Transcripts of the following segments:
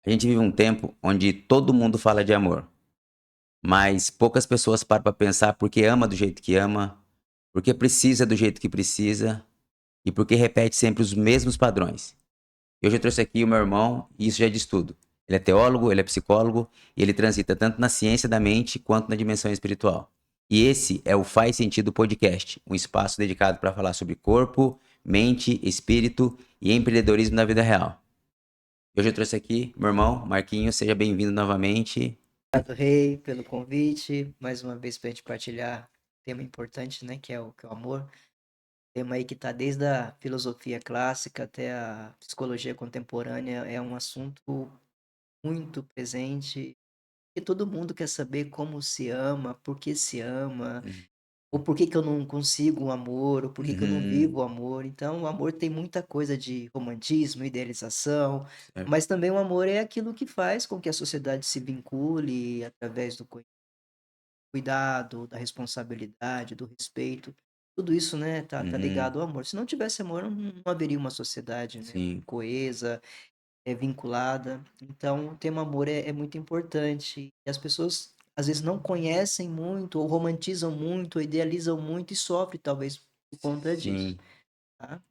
A gente vive um tempo onde todo mundo fala de amor, mas poucas pessoas param para pensar porque ama do jeito que ama, porque precisa do jeito que precisa e porque repete sempre os mesmos padrões. E hoje eu trouxe aqui o meu irmão e isso já diz tudo. Ele é teólogo, ele é psicólogo e ele transita tanto na ciência da mente quanto na dimensão espiritual. E esse é o Faz Sentido Podcast, um espaço dedicado para falar sobre corpo, mente, espírito e empreendedorismo na vida real. Hoje eu trouxe aqui meu irmão, Marquinhos, seja bem-vindo novamente. Obrigado, Rei, pelo convite, mais uma vez para a gente partilhar um tema importante, né, que é o amor. Tema aí que está desde a filosofia clássica até a psicologia contemporânea, é um assunto muito presente e todo mundo quer saber como se ama, por que se ama, ou por que que eu não consigo o amor, ou por que que eu não Uhum, vivo o amor. Então, o amor tem muita coisa de romantismo, idealização, certo. mas também o amor é aquilo que faz com que a sociedade se vincule através do cuidado, da responsabilidade, do respeito, tudo isso, né, tá Uhum, ligado ao amor. Se não tivesse amor, não haveria uma sociedade, né, sim, coesa, vinculada. Então, o tema amor é muito importante. E as pessoas, às vezes, não conhecem muito, ou romantizam muito, ou idealizam muito e sofrem, talvez, por conta disso, sim. tá?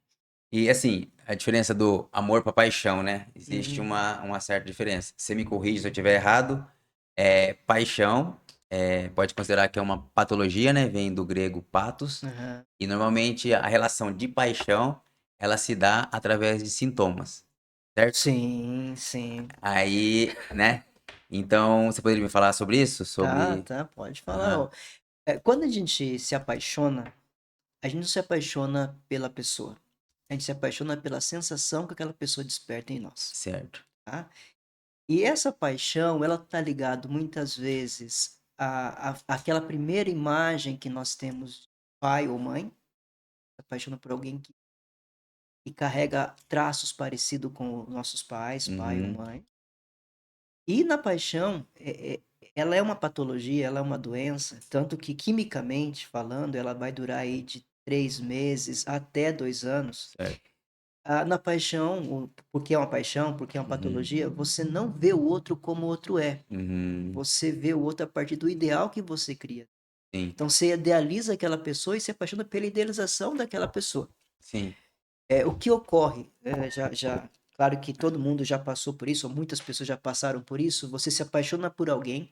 E assim, a diferença do amor para paixão, né? Existe Uhum, uma certa diferença. Você me corrige se eu estiver errado. Paixão, pode considerar que é uma patologia, né? Vem do grego patos. aham. E normalmente a relação de paixão, ela se dá através de sintomas, certo? Sim, sim. Aí, né? Então, você poderia me falar sobre isso? Tá, Sobre... tá, pode falar, Aham, ó. Quando a gente se apaixona, a gente não se apaixona pela pessoa. A gente se apaixona pela sensação que aquela pessoa desperta em nós, certo. tá? E essa paixão, ela tá ligado muitas vezes àquela primeira imagem que nós temos de pai ou mãe, se apaixona por alguém que carrega traços parecidos com os nossos pais, pai ou Uhum, mãe. E na paixão, ela é uma patologia, ela é uma doença, tanto que quimicamente falando, ela vai durar aí de 3 meses até 2 anos. certo. Na paixão, porque é uma paixão, porque é uma Uhum, patologia, você não vê o outro como o outro é. uhum, Você vê o outro a partir do ideal que você cria. sim, Então você idealiza aquela pessoa e se apaixona pela idealização daquela pessoa. sim. O que ocorre, claro que todo mundo já passou por isso, ou muitas pessoas já passaram por isso, você se apaixona por alguém,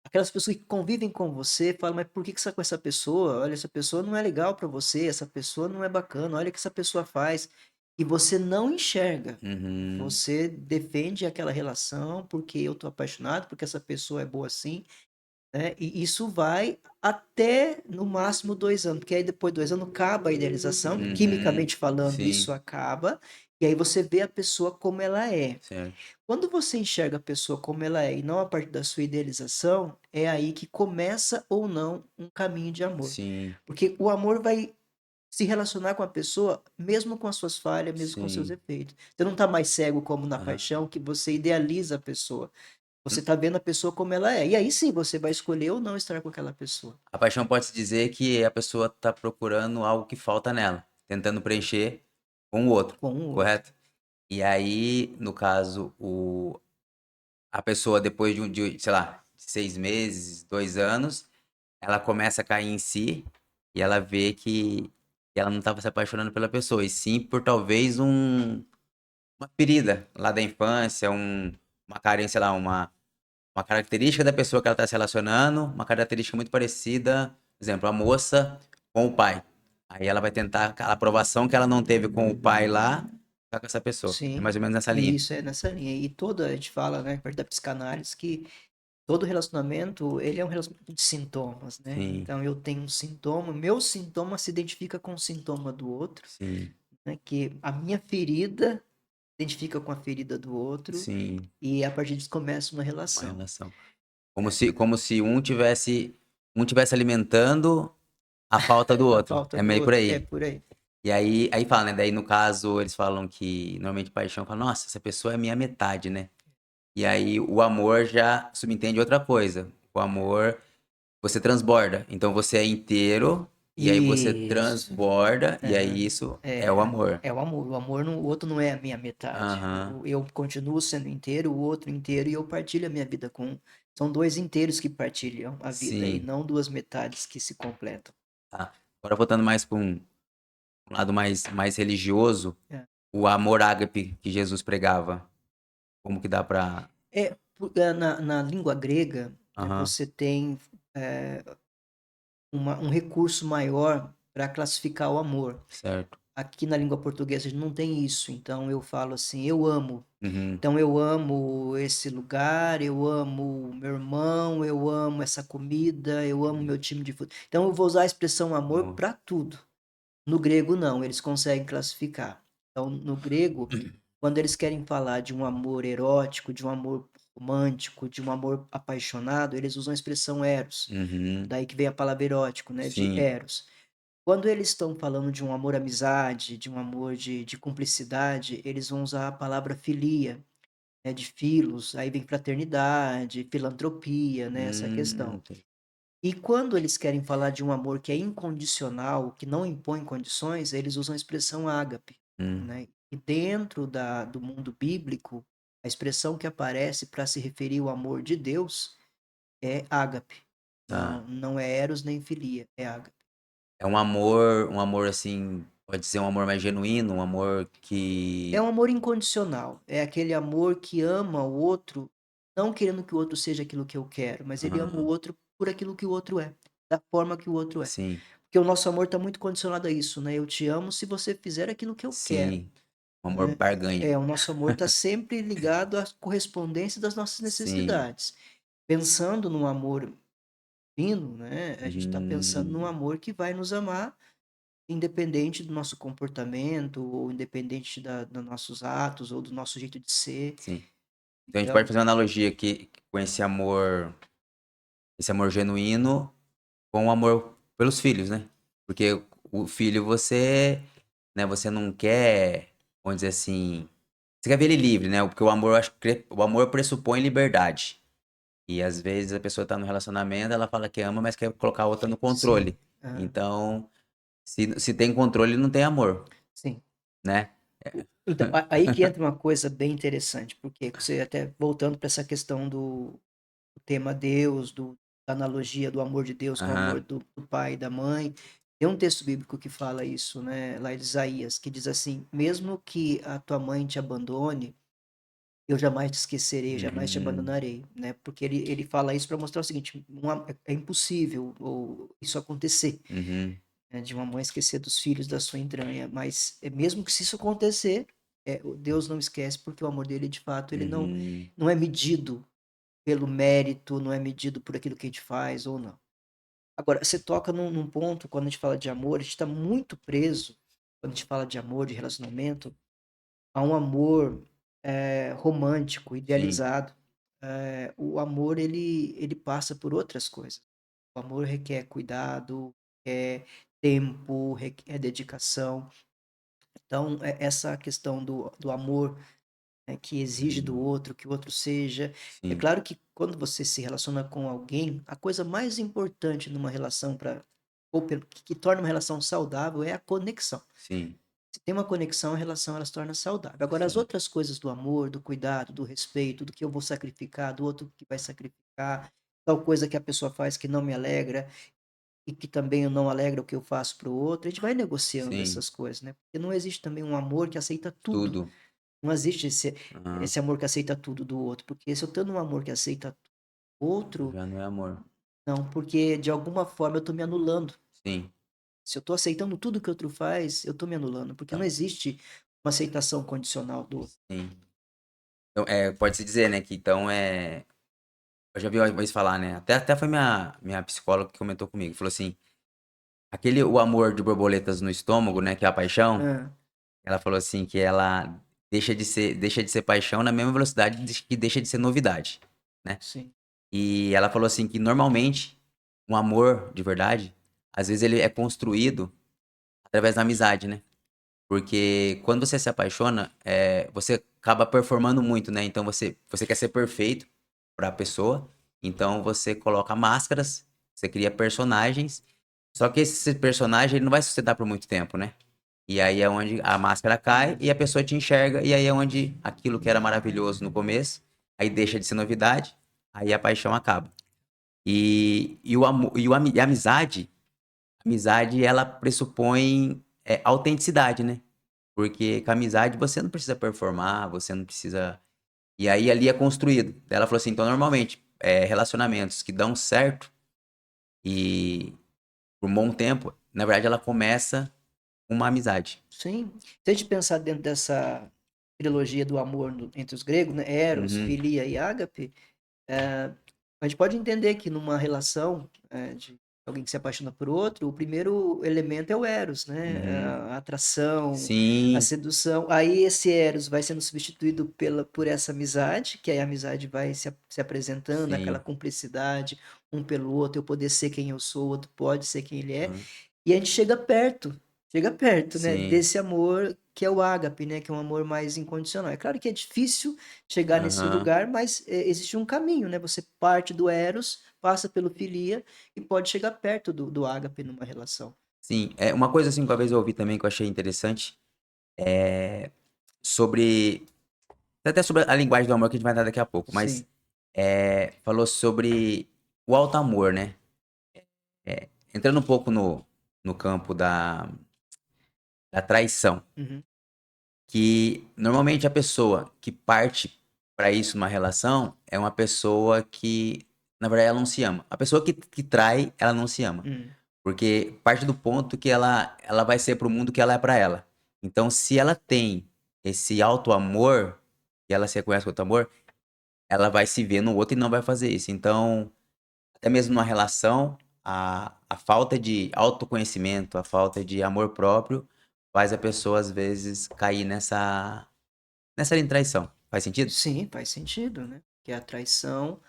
aquelas pessoas que convivem com você falam, mas por que que você tá com essa pessoa? Olha, essa pessoa não é legal pra você, essa pessoa não é bacana, olha o que essa pessoa faz. E você não enxerga. Uhum, Você defende aquela relação porque eu tô apaixonado, porque essa pessoa é boa assim, né? E isso vai até no máximo 2 anos, porque aí depois de 2 anos acaba a idealização, uhum, quimicamente falando, sim, isso acaba, e aí você vê a pessoa como ela é. certo. Quando você enxerga a pessoa como ela é e não a partir da sua idealização, é aí que começa ou não um caminho de amor. Sim, Porque o amor vai se relacionar com a pessoa, mesmo com as suas falhas, mesmo com os seus sim. efeitos. Você não está mais cego como na Aham. paixão, que você idealiza a pessoa. Você Hum, está vendo a pessoa como ela é. E aí sim você vai escolher ou não estar com aquela pessoa. A paixão pode-se dizer que a pessoa está procurando algo que falta nela, tentando preencher com o outro, Com o outro. correto? E aí, no caso, a pessoa, depois sei lá, 6 meses, 2 anos, ela começa a cair em si e ela vê que ela não estava se apaixonando pela pessoa, e sim por talvez uma ferida lá da infância, uma carência, sei lá, uma característica da pessoa que ela está se relacionando, uma característica muito parecida, por exemplo, a moça com o pai. Aí ela vai tentar aquela aprovação que ela não teve com o pai lá, tá com essa pessoa. É Sim. mais ou menos nessa E linha. isso é nessa linha. E toda, a gente fala, né, parte da psicanálise, que todo relacionamento, ele é um relacionamento de sintomas, né? Sim, Então eu tenho um sintoma, meu sintoma se identifica com o sintoma do outro, sim, né? Que a minha ferida se identifica com a ferida do outro sim. e a partir disso começa uma Uma relação. relação. Como se um tivesse alimentando a falta do A outro. falta É do meio por outro. É aí. por aí. E aí fala, né? Daí no caso, eles falam que normalmente paixão fala, nossa, essa pessoa é minha metade, né? E aí o amor já subentende outra coisa. O amor, você transborda. Então você é inteiro E aí você Isso. transborda, e aí Aham. isso é o amor. É o amor. O amor, o outro não é a minha metade. Aham, Eu continuo sendo inteiro, o outro inteiro, e eu partilho a minha vida com. São dois inteiros que partilham a vida, e sim. não duas metades que se completam. Tá. Agora voltando mais para um lado mais religioso, É, o amor ágape que Jesus pregava, como que dá pra... na língua grega, Aham, você tem é, um recurso maior para classificar o amor. certo. Aqui na língua portuguesa a gente não tem isso, então eu falo assim, eu amo. Uhum, Então eu amo esse lugar, eu amo meu irmão, eu amo essa comida, eu amo meu time de futebol. Então eu vou usar a expressão amor amor. para tudo. No grego não, eles conseguem classificar. Então no grego, quando eles querem falar de um amor erótico, de um amor romântico, de um amor apaixonado, eles usam a expressão eros. Uhum, Daí que vem a palavra erótico, né, de sim. eros. Quando eles estão falando de um amor amizade, de um amor de cumplicidade, eles vão usar a palavra filia, né, de filos, aí vem fraternidade, filantropia, né, essa questão. Entendi. E quando eles querem falar de um amor que é incondicional, que não impõe condições, eles usam a expressão ágape, Hum, né? E dentro do mundo bíblico, a expressão que aparece para se referir ao amor de Deus é ágape. tá. Não é eros nem filia, é ágape. É um amor assim, pode ser um amor mais genuíno, um amor É que... um amor incondicional, é aquele amor que ama o outro, não querendo que o outro seja aquilo que eu quero, mas ele ama o Aham, outro por aquilo que o outro é, da forma que o outro é. sim, Porque o nosso amor está muito condicionado a isso, né? Eu te amo se você fizer aquilo que eu quero, sim. Um amor né? barganha. O nosso amor está sempre ligado à correspondência das nossas Sim. necessidades. Pensando num amor fino, né? A gente está pensando num Hum, amor que vai nos amar independente do nosso comportamento, ou independente dos nossos atos, ou do nosso jeito de ser. sim. Então a gente pode Então, fazer uma analogia aqui com esse amor genuíno com o amor pelos filhos, né? Porque o filho você, né, você não quer, vamos dizer assim, você quer ver ele livre, né? Porque o amor, eu acho que o amor pressupõe liberdade. E às vezes a pessoa tá no relacionamento, ela fala que ama, mas quer colocar a outra no sim, controle. aham, Então, se tem controle, não tem amor, sim. né? Então, aí que entra uma coisa bem interessante, porque você até voltando para essa questão do tema Deus, da analogia do amor de Deus com o amor Aham. do pai e da mãe, tem um texto bíblico que fala isso, né, lá de Isaías, que diz assim: mesmo que a tua mãe te abandone, eu jamais te esquecerei, jamais te Uhum. abandonarei, né? Porque ele fala isso para mostrar o seguinte: é impossível ou isso acontecer, Uhum. né, de uma mãe esquecer dos filhos da sua entranha, mas mesmo que se isso acontecer, o Deus não esquece, porque o amor dele, de fato, ele Uhum. não é medido pelo mérito, não é medido por aquilo que a gente faz ou não. Agora, você toca num ponto, quando a gente fala de amor, a gente está muito preso, quando a gente fala de amor, de relacionamento, a um amor romântico, Sim, idealizado. O amor, ele passa por outras coisas. O amor requer cuidado, requer tempo, requer dedicação. Então, essa questão do amor, né, que exige do uhum, outro, que o outro seja. É sim, claro que quando você se relaciona com alguém, a coisa mais importante numa relação que torna uma relação saudável é a conexão. sim, Se tem uma conexão, a relação ela se torna saudável. Agora, as sim, outras coisas do amor, do cuidado, do respeito, do que eu vou sacrificar, do outro que vai sacrificar, tal coisa que a pessoa faz que não me alegra e que também eu não alegra o que eu faço para o outro, a gente vai negociando sim, essas coisas, né? Porque não existe também um amor que aceita tudo. tudo. Não existe Aham. esse amor que aceita tudo do outro, porque se eu tenho um amor que aceita o outro, Já não é amor. não, porque de alguma forma eu estou me anulando. Sim, Se eu estou aceitando tudo que o outro faz, eu estou me anulando, porque não então, existe uma aceitação condicional do outro. sim. Então, pode-se dizer, né, que então eu já vi uma vez falar, né, até foi minha psicóloga que comentou comigo, falou assim, o amor de borboletas no estômago, né, que é a paixão, Ah, ela falou assim que ela deixa de ser paixão na mesma velocidade que deixa de ser novidade, né? sim, E ela falou assim que normalmente um amor de verdade, às vezes ele é construído através da amizade, né? Porque quando você se apaixona, você acaba performando muito, né? Então você quer ser perfeito para a pessoa, então você coloca máscaras, você cria personagens, Só que esse personagem ele não vai sustentar por muito tempo, né? E aí é onde a máscara cai e a pessoa te enxerga, e aí é onde aquilo que era maravilhoso no começo, aí deixa de ser novidade, aí a paixão acaba. E o amor, e a amizade, ela pressupõe autenticidade, né? Porque com a amizade você não precisa performar, você não precisa. E aí ali é construído. Daí ela falou assim: então, normalmente, relacionamentos que dão certo e por um bom tempo, na verdade, ela começa com uma amizade. Sim. Se a gente pensar dentro dessa trilogia do amor entre os gregos, né? Eros, Uhum, Filia e Ágape, a gente pode entender que numa relação de alguém que se apaixona por outro, o primeiro elemento é o Eros, né? uhum. A atração, a Sim, sedução. Aí esse Eros vai sendo substituído por essa amizade, que aí a amizade vai se apresentando, aquela sim. cumplicidade, um pelo outro, eu poder ser quem eu sou, o outro pode ser quem ele é. Uhum, E a gente chega perto, né, sim. desse amor que é o ágape, né, que é um amor mais incondicional. É claro que é difícil chegar nesse Aham. lugar, mas existe um caminho, né? Você parte do eros, passa pelo filia e pode chegar perto do ágape numa relação. Sim. É uma coisa assim que uma vez eu ouvi também que eu achei interessante sobre. Até sobre a linguagem do amor que a gente vai dar daqui a pouco, mas Sim. falou sobre o alto amor, né? Entrando um pouco no campo da traição. Uhum. Que normalmente a pessoa que parte para isso numa relação é uma pessoa que, na verdade, ela não se ama. A pessoa que trai, ela não se ama. Uhum. Porque parte do ponto que ela vai ser pro mundo que ela é para ela. Então, se ela tem esse alto amor, e ela se reconhece com outro amor, ela vai se ver no outro e não vai fazer isso. Então, até mesmo numa relação, a falta de autoconhecimento, a falta de amor próprio, faz a pessoa, às vezes, cair nessa linha de traição. Faz sentido? Sim, faz sentido, né? Que a traição,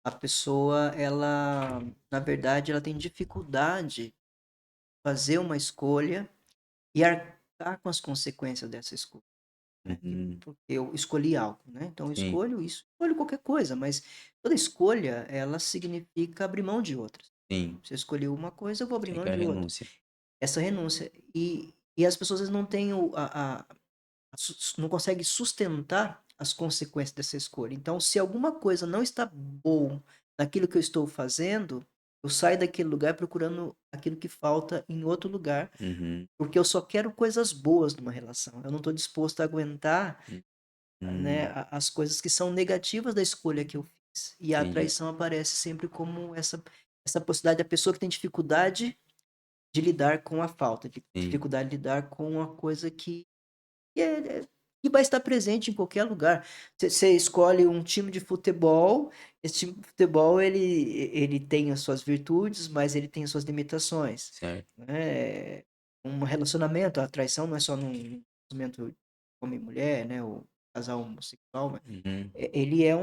a pessoa, ela, na verdade, ela tem dificuldade de fazer uma escolha e arcar com as consequências dessa escolha. Né? Uhum. Porque eu escolhi algo, né? Então eu Sim, escolho isso, escolho qualquer coisa, mas toda escolha, ela significa abrir mão de outras. sim. Se eu escolhi uma coisa, eu vou abrir Sim, mão que é a de outra. renúncia. Essa renúncia. E as pessoas às vezes não têm não conseguem sustentar as consequências dessa escolha. Então, se alguma coisa não está bom naquilo que eu estou fazendo, eu saio daquele lugar procurando aquilo que falta em outro lugar, Uhum. porque eu só quero coisas boas numa relação. Eu não estou disposto a aguentar, né, Uhum. as coisas que são negativas da escolha que eu fiz. E a Entendi. traição aparece sempre como essa possibilidade da pessoa que tem dificuldade de lidar com a falta, de Sim, dificuldade de lidar com uma coisa que, que vai estar presente em qualquer lugar. Você escolhe um time de futebol, esse time de futebol ele tem as suas virtudes, mas ele tem as suas limitações. certo. Né? Um relacionamento, a traição não é só num relacionamento homem e mulher, né? O casal homossexual, mas Uhum. ele é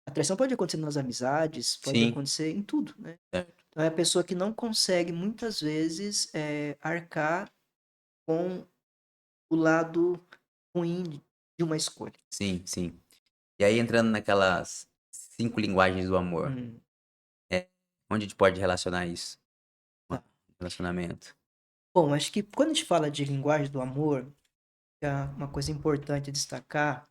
a traição pode acontecer nas amizades, pode Sim, acontecer em tudo, né? certo. Então é a pessoa que não consegue, muitas vezes, arcar com o lado ruim de uma escolha. Sim, sim. E aí entrando naquelas 5 linguagens do amor, Hum, é onde a gente pode relacionar isso? Um tá. relacionamento. Bom, acho que quando a gente fala de linguagem do amor, uma coisa importante destacar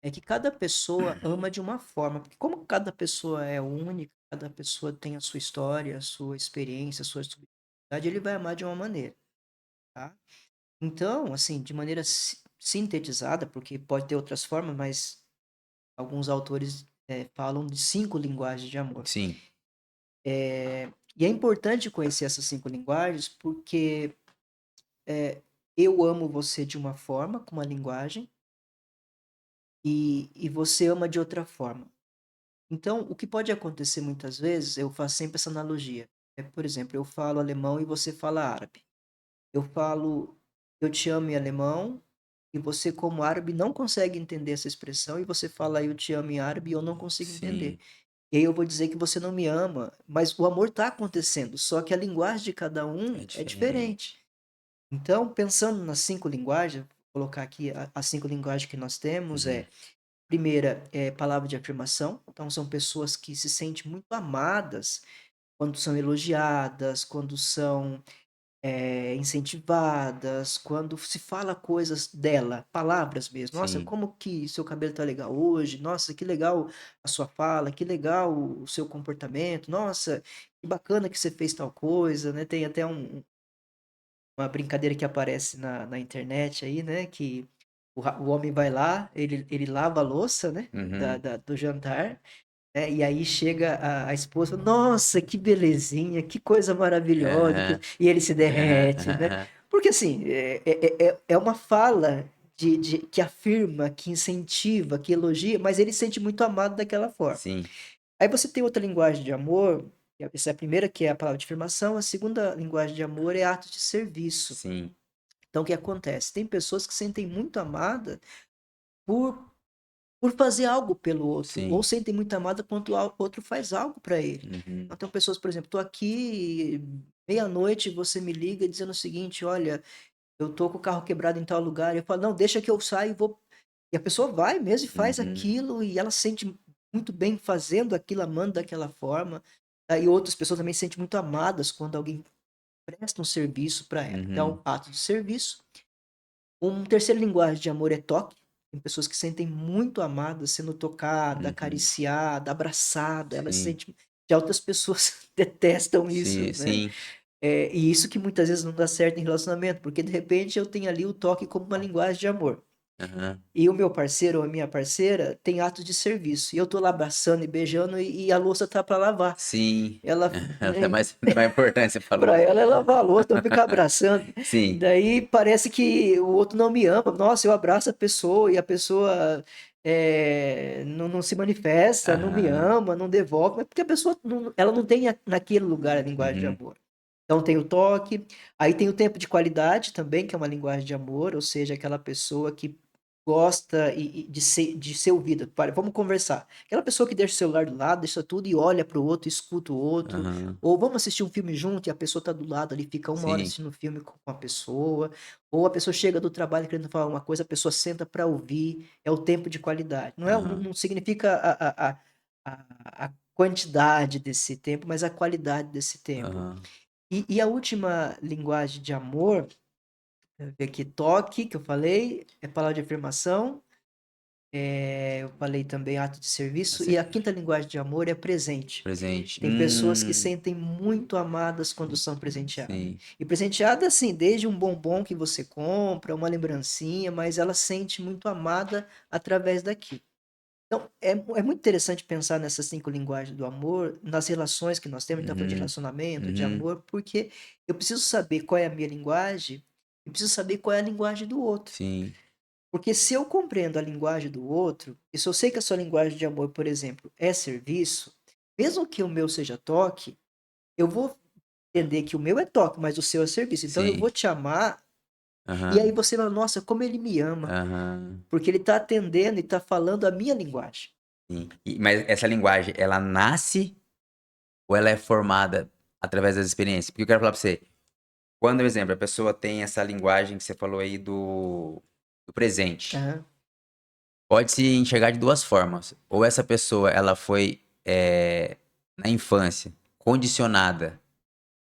é que cada pessoa ama de uma forma, porque como cada pessoa é única, cada pessoa tem a sua história, a sua experiência, a sua subjetividade, ele vai amar de uma maneira, tá? Então, assim, de maneira sintetizada, porque pode ter outras formas, mas alguns autores falam de 5 linguagens de amor. Sim, E é importante conhecer essas 5 linguagens porque eu amo você de uma forma, com uma linguagem, e você ama de outra forma. Então, o que pode acontecer muitas vezes, eu faço sempre essa analogia. Por exemplo, eu falo alemão e você fala árabe. Eu falo eu te amo em alemão e você, como árabe, não consegue entender essa expressão e você fala eu te amo em árabe e eu não consigo entender. sim. E aí eu vou dizer que você não me ama, mas o amor está acontecendo, só que a linguagem de cada É um é diferente. diferente. Então, pensando nas 5 linguagens, vou colocar aqui as 5 linguagens que nós temos Uhum. primeira é palavra de afirmação, então são pessoas que se sentem muito amadas quando são elogiadas, quando são incentivadas, quando se fala coisas dela, palavras mesmo. Nossa, sim. como que seu cabelo tá legal hoje? Nossa, que legal a sua fala, que legal o seu comportamento. Nossa, que bacana que você fez tal coisa, né? Tem até uma brincadeira que aparece na internet aí, né? Que o homem vai lá, ele lava a louça, né? Uhum. Do jantar, né? E aí chega a esposa, nossa, que belezinha, que coisa maravilhosa, Aham. e ele se Aham, derrete, aham, né? aham. Porque assim, é uma fala que afirma, que incentiva, que elogia, mas ele se sente muito amado daquela forma. Sim, Aí você tem outra linguagem de amor, essa é a primeira, que é a palavra de afirmação, a segunda linguagem de amor é ato de serviço. sim, Então o que acontece? Tem pessoas que se sentem muito amadas por por fazer algo pelo outro, ou sim. sentem muito amada quando o outro faz algo para ele. Uhum. Então tem pessoas, por exemplo, tô aqui meia-noite, você me liga dizendo o seguinte: "Olha, eu tô com o carro quebrado em tal lugar", eu falo: "Não, deixa que eu saio e vou", e a pessoa vai mesmo e faz Uhum. aquilo, e ela se sente muito bem fazendo aquilo, amando daquela forma. E outras pessoas também se sentem muito amadas quando alguém presta um serviço para ela. Uhum. Então, ato de serviço. Terceira linguagem de amor é toque. Tem pessoas que sentem muito amadas, sendo tocada, Uhum. acariciada, abraçada, elas se Sim, sentem, já outras pessoas detestam sim, isso, né. sim. E isso que muitas vezes não dá certo em relacionamento, porque de repente eu tenho ali o toque como uma linguagem de amor. Aham. E o meu parceiro ou a minha parceira tem atos de serviço, e eu tô lá abraçando e beijando e a louça tá para lavar. Sim. Ela, né, Dá mais importância pra pra louça. ela é lavar a louça, então fica abraçando. Sim. Daí parece que o outro não me ama. Nossa, eu abraço a pessoa e a pessoa, não se manifesta, não me Aham. ama, não devolve, mas porque a pessoa ela não tem naquele lugar a linguagem de Uhum. amor. Então tem o toque, aí tem o tempo de qualidade também, que é uma linguagem de amor, ou seja, aquela pessoa que gosta de ser ouvida. Vamos conversar. Aquela pessoa que deixa o celular do lado, deixa tudo e olha para o outro, escuta o outro. Aham. Ou vamos assistir um filme junto e a pessoa tá do lado ali, fica uma hora Sim. assistindo o filme com a pessoa. Ou a pessoa chega do trabalho querendo falar uma coisa, a pessoa senta para ouvir. É o tempo de qualidade. Não, Aham. não significa a quantidade desse tempo, mas a qualidade desse tempo. Aham. E a última linguagem de amor, deixa eu ver aqui, toque, que eu falei, é palavra de afirmação, eu falei também ato de serviço, e Você a quinta linguagem de amor é presente. presente. Tem pessoas que sentem muito amadas quando são presenteadas. Sim. E presenteada, assim, desde um bombom que você compra, uma lembrancinha, mas ela sente muito amada através daquilo. Então, é muito interessante pensar nessas 5 linguagens do amor, nas relações que nós temos, a gente tá falando de Uhum. relacionamento, de Uhum. amor, porque eu preciso saber qual é a minha linguagem, e preciso saber qual é a linguagem do outro. Sim. Porque se eu compreendo a linguagem do outro, e se eu sei que a sua linguagem de amor, por exemplo, é serviço, mesmo que o meu seja toque, eu vou entender que o meu é toque, mas o seu é serviço. Então eu Sim. vou te amar, e aí Aham. você vai, nossa, como ele me ama, Aham. porque ele está atendendo e está falando a minha linguagem. Sim. Mas essa linguagem, ela nasce ou ela é formada através das experiências? Porque eu quero falar pra você, quando, por exemplo, a pessoa tem essa linguagem que você falou aí do presente, Aham. pode se enxergar de 2 formas. Ou essa pessoa, ela foi, na infância, condicionada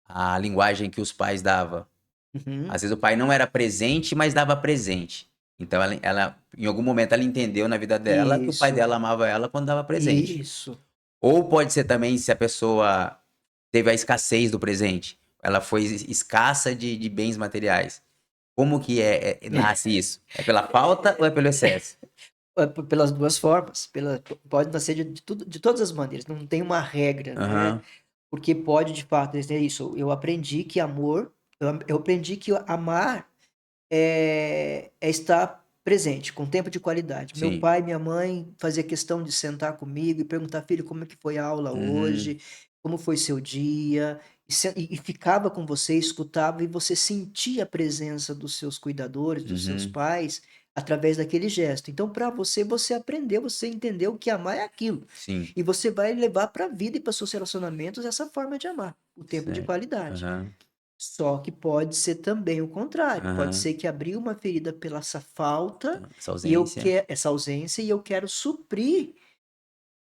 à linguagem que os pais dava. Uhum. Às vezes o pai não era presente, mas dava presente. Então ela em algum momento ela entendeu na vida dela que o pai Isso, dela amava ela quando dava presente. isso. Ou pode ser também se a pessoa teve a escassez do presente, ela foi escassa de bens materiais. Como que nasce isso? É pela falta ou é pelo excesso? Pelas 2 formas, pode nascer de todas as maneiras, não tem uma regra, né, Aham, porque pode de fato ser isso, eu aprendi que amor eu aprendi que amar é estar presente, com tempo de qualidade. Meu sim. pai e minha mãe fazia questão de sentar comigo e perguntar: "Filho, como é que foi a aula Uhum, hoje? Como foi seu dia?" E ficava com você, escutava e você sentia a presença dos seus cuidadores, dos seus uhum, pais, através daquele gesto. Então para você, você aprendeu, você entendeu que amar é aquilo. sim, E você vai levar para a vida e para seus relacionamentos essa forma de amar, o tempo de certo. qualidade. Aham, Só que pode ser também o contrário, pode aham. ser que abriu uma ferida pela essa falta, Então, essa e eu ausência, quero essa ausência, e eu quero suprir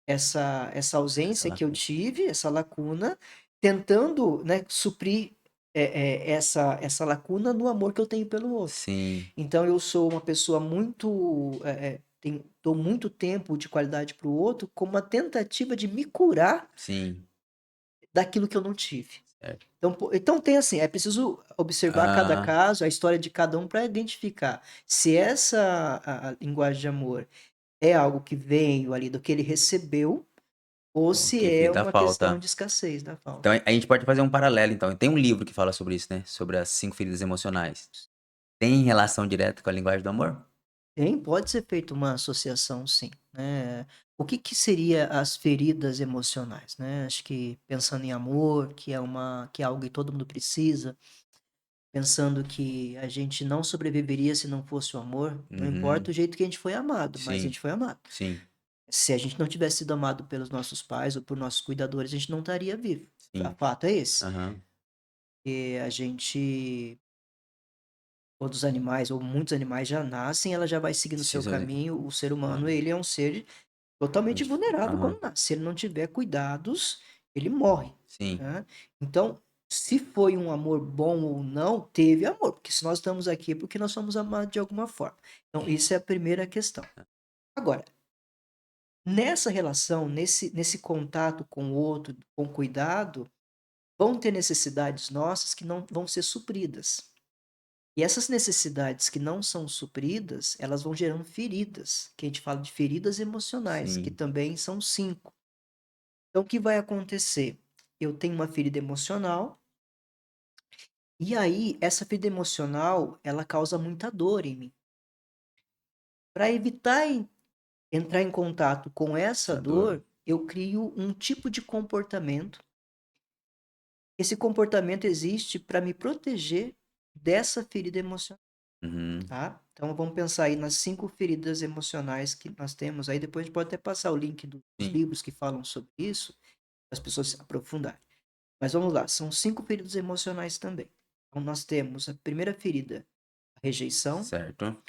essa essa ausência que eu lacuna. tive, essa lacuna, tentando, né, suprir essa lacuna no amor que eu tenho pelo outro. Sim, Então eu sou uma pessoa muito, dou muito tempo de qualidade para o outro como uma tentativa de me curar sim, daquilo que eu não tive. certo. Então tem assim, é preciso observar cada Ah, caso, a história de cada um para identificar se essa a linguagem de amor é algo que veio ali do que ele recebeu ou o se que é fez a uma questão falta. de escassez da Então falta. a gente pode fazer um paralelo então, tem um livro que fala sobre isso, né, sobre as 5 feridas emocionais. Tem relação direta com a linguagem do amor? Tem, pode ser feita uma associação sim, né. O que que seria as feridas emocionais, né, acho que pensando em amor, que é algo que todo mundo precisa, pensando que a gente não sobreviveria se não fosse o amor, não importa Uhum. o jeito que a gente foi amado, mas a Sim, gente foi amado. sim, Se a gente não tivesse sido amado pelos nossos pais ou por nossos cuidadores, a gente não estaria vivo. O sim. fato é esse. Aham. E a gente todos os animais ou muitos animais já nascem, ela já vai seguindo o seu Precisam de caminho, o ser ah, humano, ele é um ser a totalmente gente vulnerável aham. quando nasce. Se ele não tiver cuidados, ele morre, Sim, né. Então, se foi um amor bom ou não, teve amor, porque se nós estamos aqui é porque nós somos amados de alguma forma. Então, isso é a primeira questão. Agora, nessa relação, nesse contato com o outro, com cuidado, vão ter necessidades nossas que não vão ser supridas. E essas necessidades que não são supridas, elas vão gerando feridas, que a gente fala de feridas emocionais, que sim, também são 5. Então, o que vai acontecer? Eu tenho uma ferida emocional, e aí essa ferida emocional, ela causa muita dor em mim. Para evitar entrar em contato com essa essa dor. dor, eu crio um tipo de comportamento. Esse comportamento existe para me proteger dessa ferida emocional, Uhum. tá? Então vamos pensar aí nas 5 feridas emocionais que nós temos, aí depois a gente pode até passar o link dos Sim, livros que falam sobre isso, para as pessoas se aprofundarem. Mas vamos lá, são 5 feridas emocionais também. Então nós temos a primeira ferida, a rejeição, certo,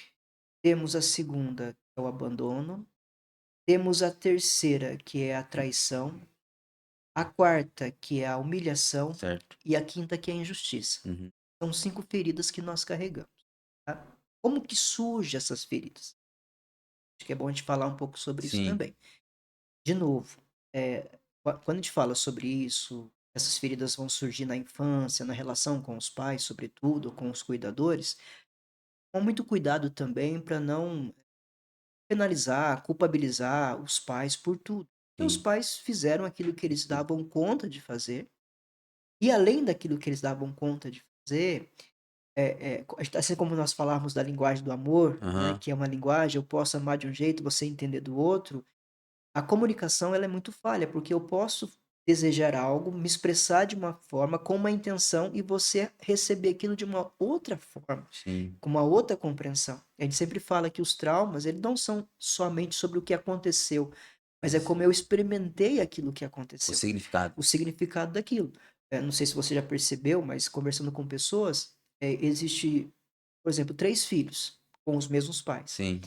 temos a segunda, que é o abandono, temos a terceira, que é a traição, a quarta, que é a humilhação, certo. e a quinta, que é a injustiça. Uhum. São 5 feridas que nós carregamos, tá? Como que surgem essas feridas? Acho que é bom a gente falar um pouco sobre isso Sim, também. De novo, quando a gente fala sobre isso, essas feridas vão surgir na infância, na relação com os pais, sobretudo, com os cuidadores, com muito cuidado também para não penalizar, culpabilizar os pais por tudo. Porque os sim. pais fizeram aquilo que eles davam conta de fazer, e além daquilo que eles davam conta de fazer, assim como nós falávamos da linguagem do amor, né, Aham. que é uma linguagem, eu posso amar de um jeito, você entender do outro, a comunicação ela é muito falha, porque eu posso desejar algo, me expressar de uma forma, com uma intenção, e você receber aquilo de uma outra forma, Sim. com uma outra compreensão. A gente sempre fala que os traumas, eles não são somente sobre o que aconteceu, mas é Mas como eu experimentei aquilo que o aconteceu, significado. o significado daquilo. Não sei se você já percebeu, mas conversando com pessoas, existe, por exemplo, 3 filhos com os mesmos pais. Sim,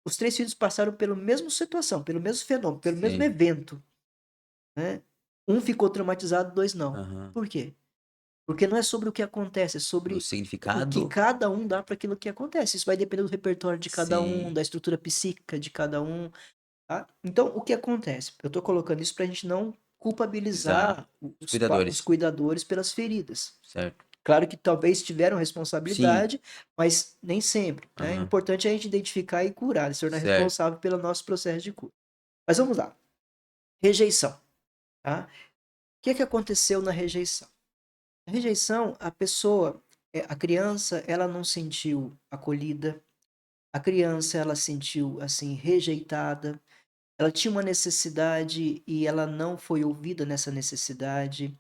Os 3 filhos passaram pela mesma situação, pelo mesmo fenômeno, pelo mesmo sim. evento, né. Um ficou traumatizado, 2 não. Aham. Por quê? Porque não é sobre o que acontece, é Do sobre o que significado? cada um dá para aquilo que acontece. Isso vai depender do repertório de cada um, Sim. da estrutura psíquica de cada um, tá. Então o que acontece? Eu tô colocando isso pra gente não Exato. culpabilizar Os os cuidadores, cuidadores pelas feridas. certo. Claro que talvez tiveram Sim. responsabilidade, mas nem sempre, né. O Aham. importante é a gente identificar e curar, se tornar Certo. responsável pelo nosso processo de cura. Mas vamos lá, rejeição, tá. O que que aconteceu na rejeição? A rejeição, a pessoa, a criança, ela não sentiu acolhida, a criança, ela sentiu, assim, rejeitada, ela tinha uma necessidade e ela não foi ouvida nessa necessidade.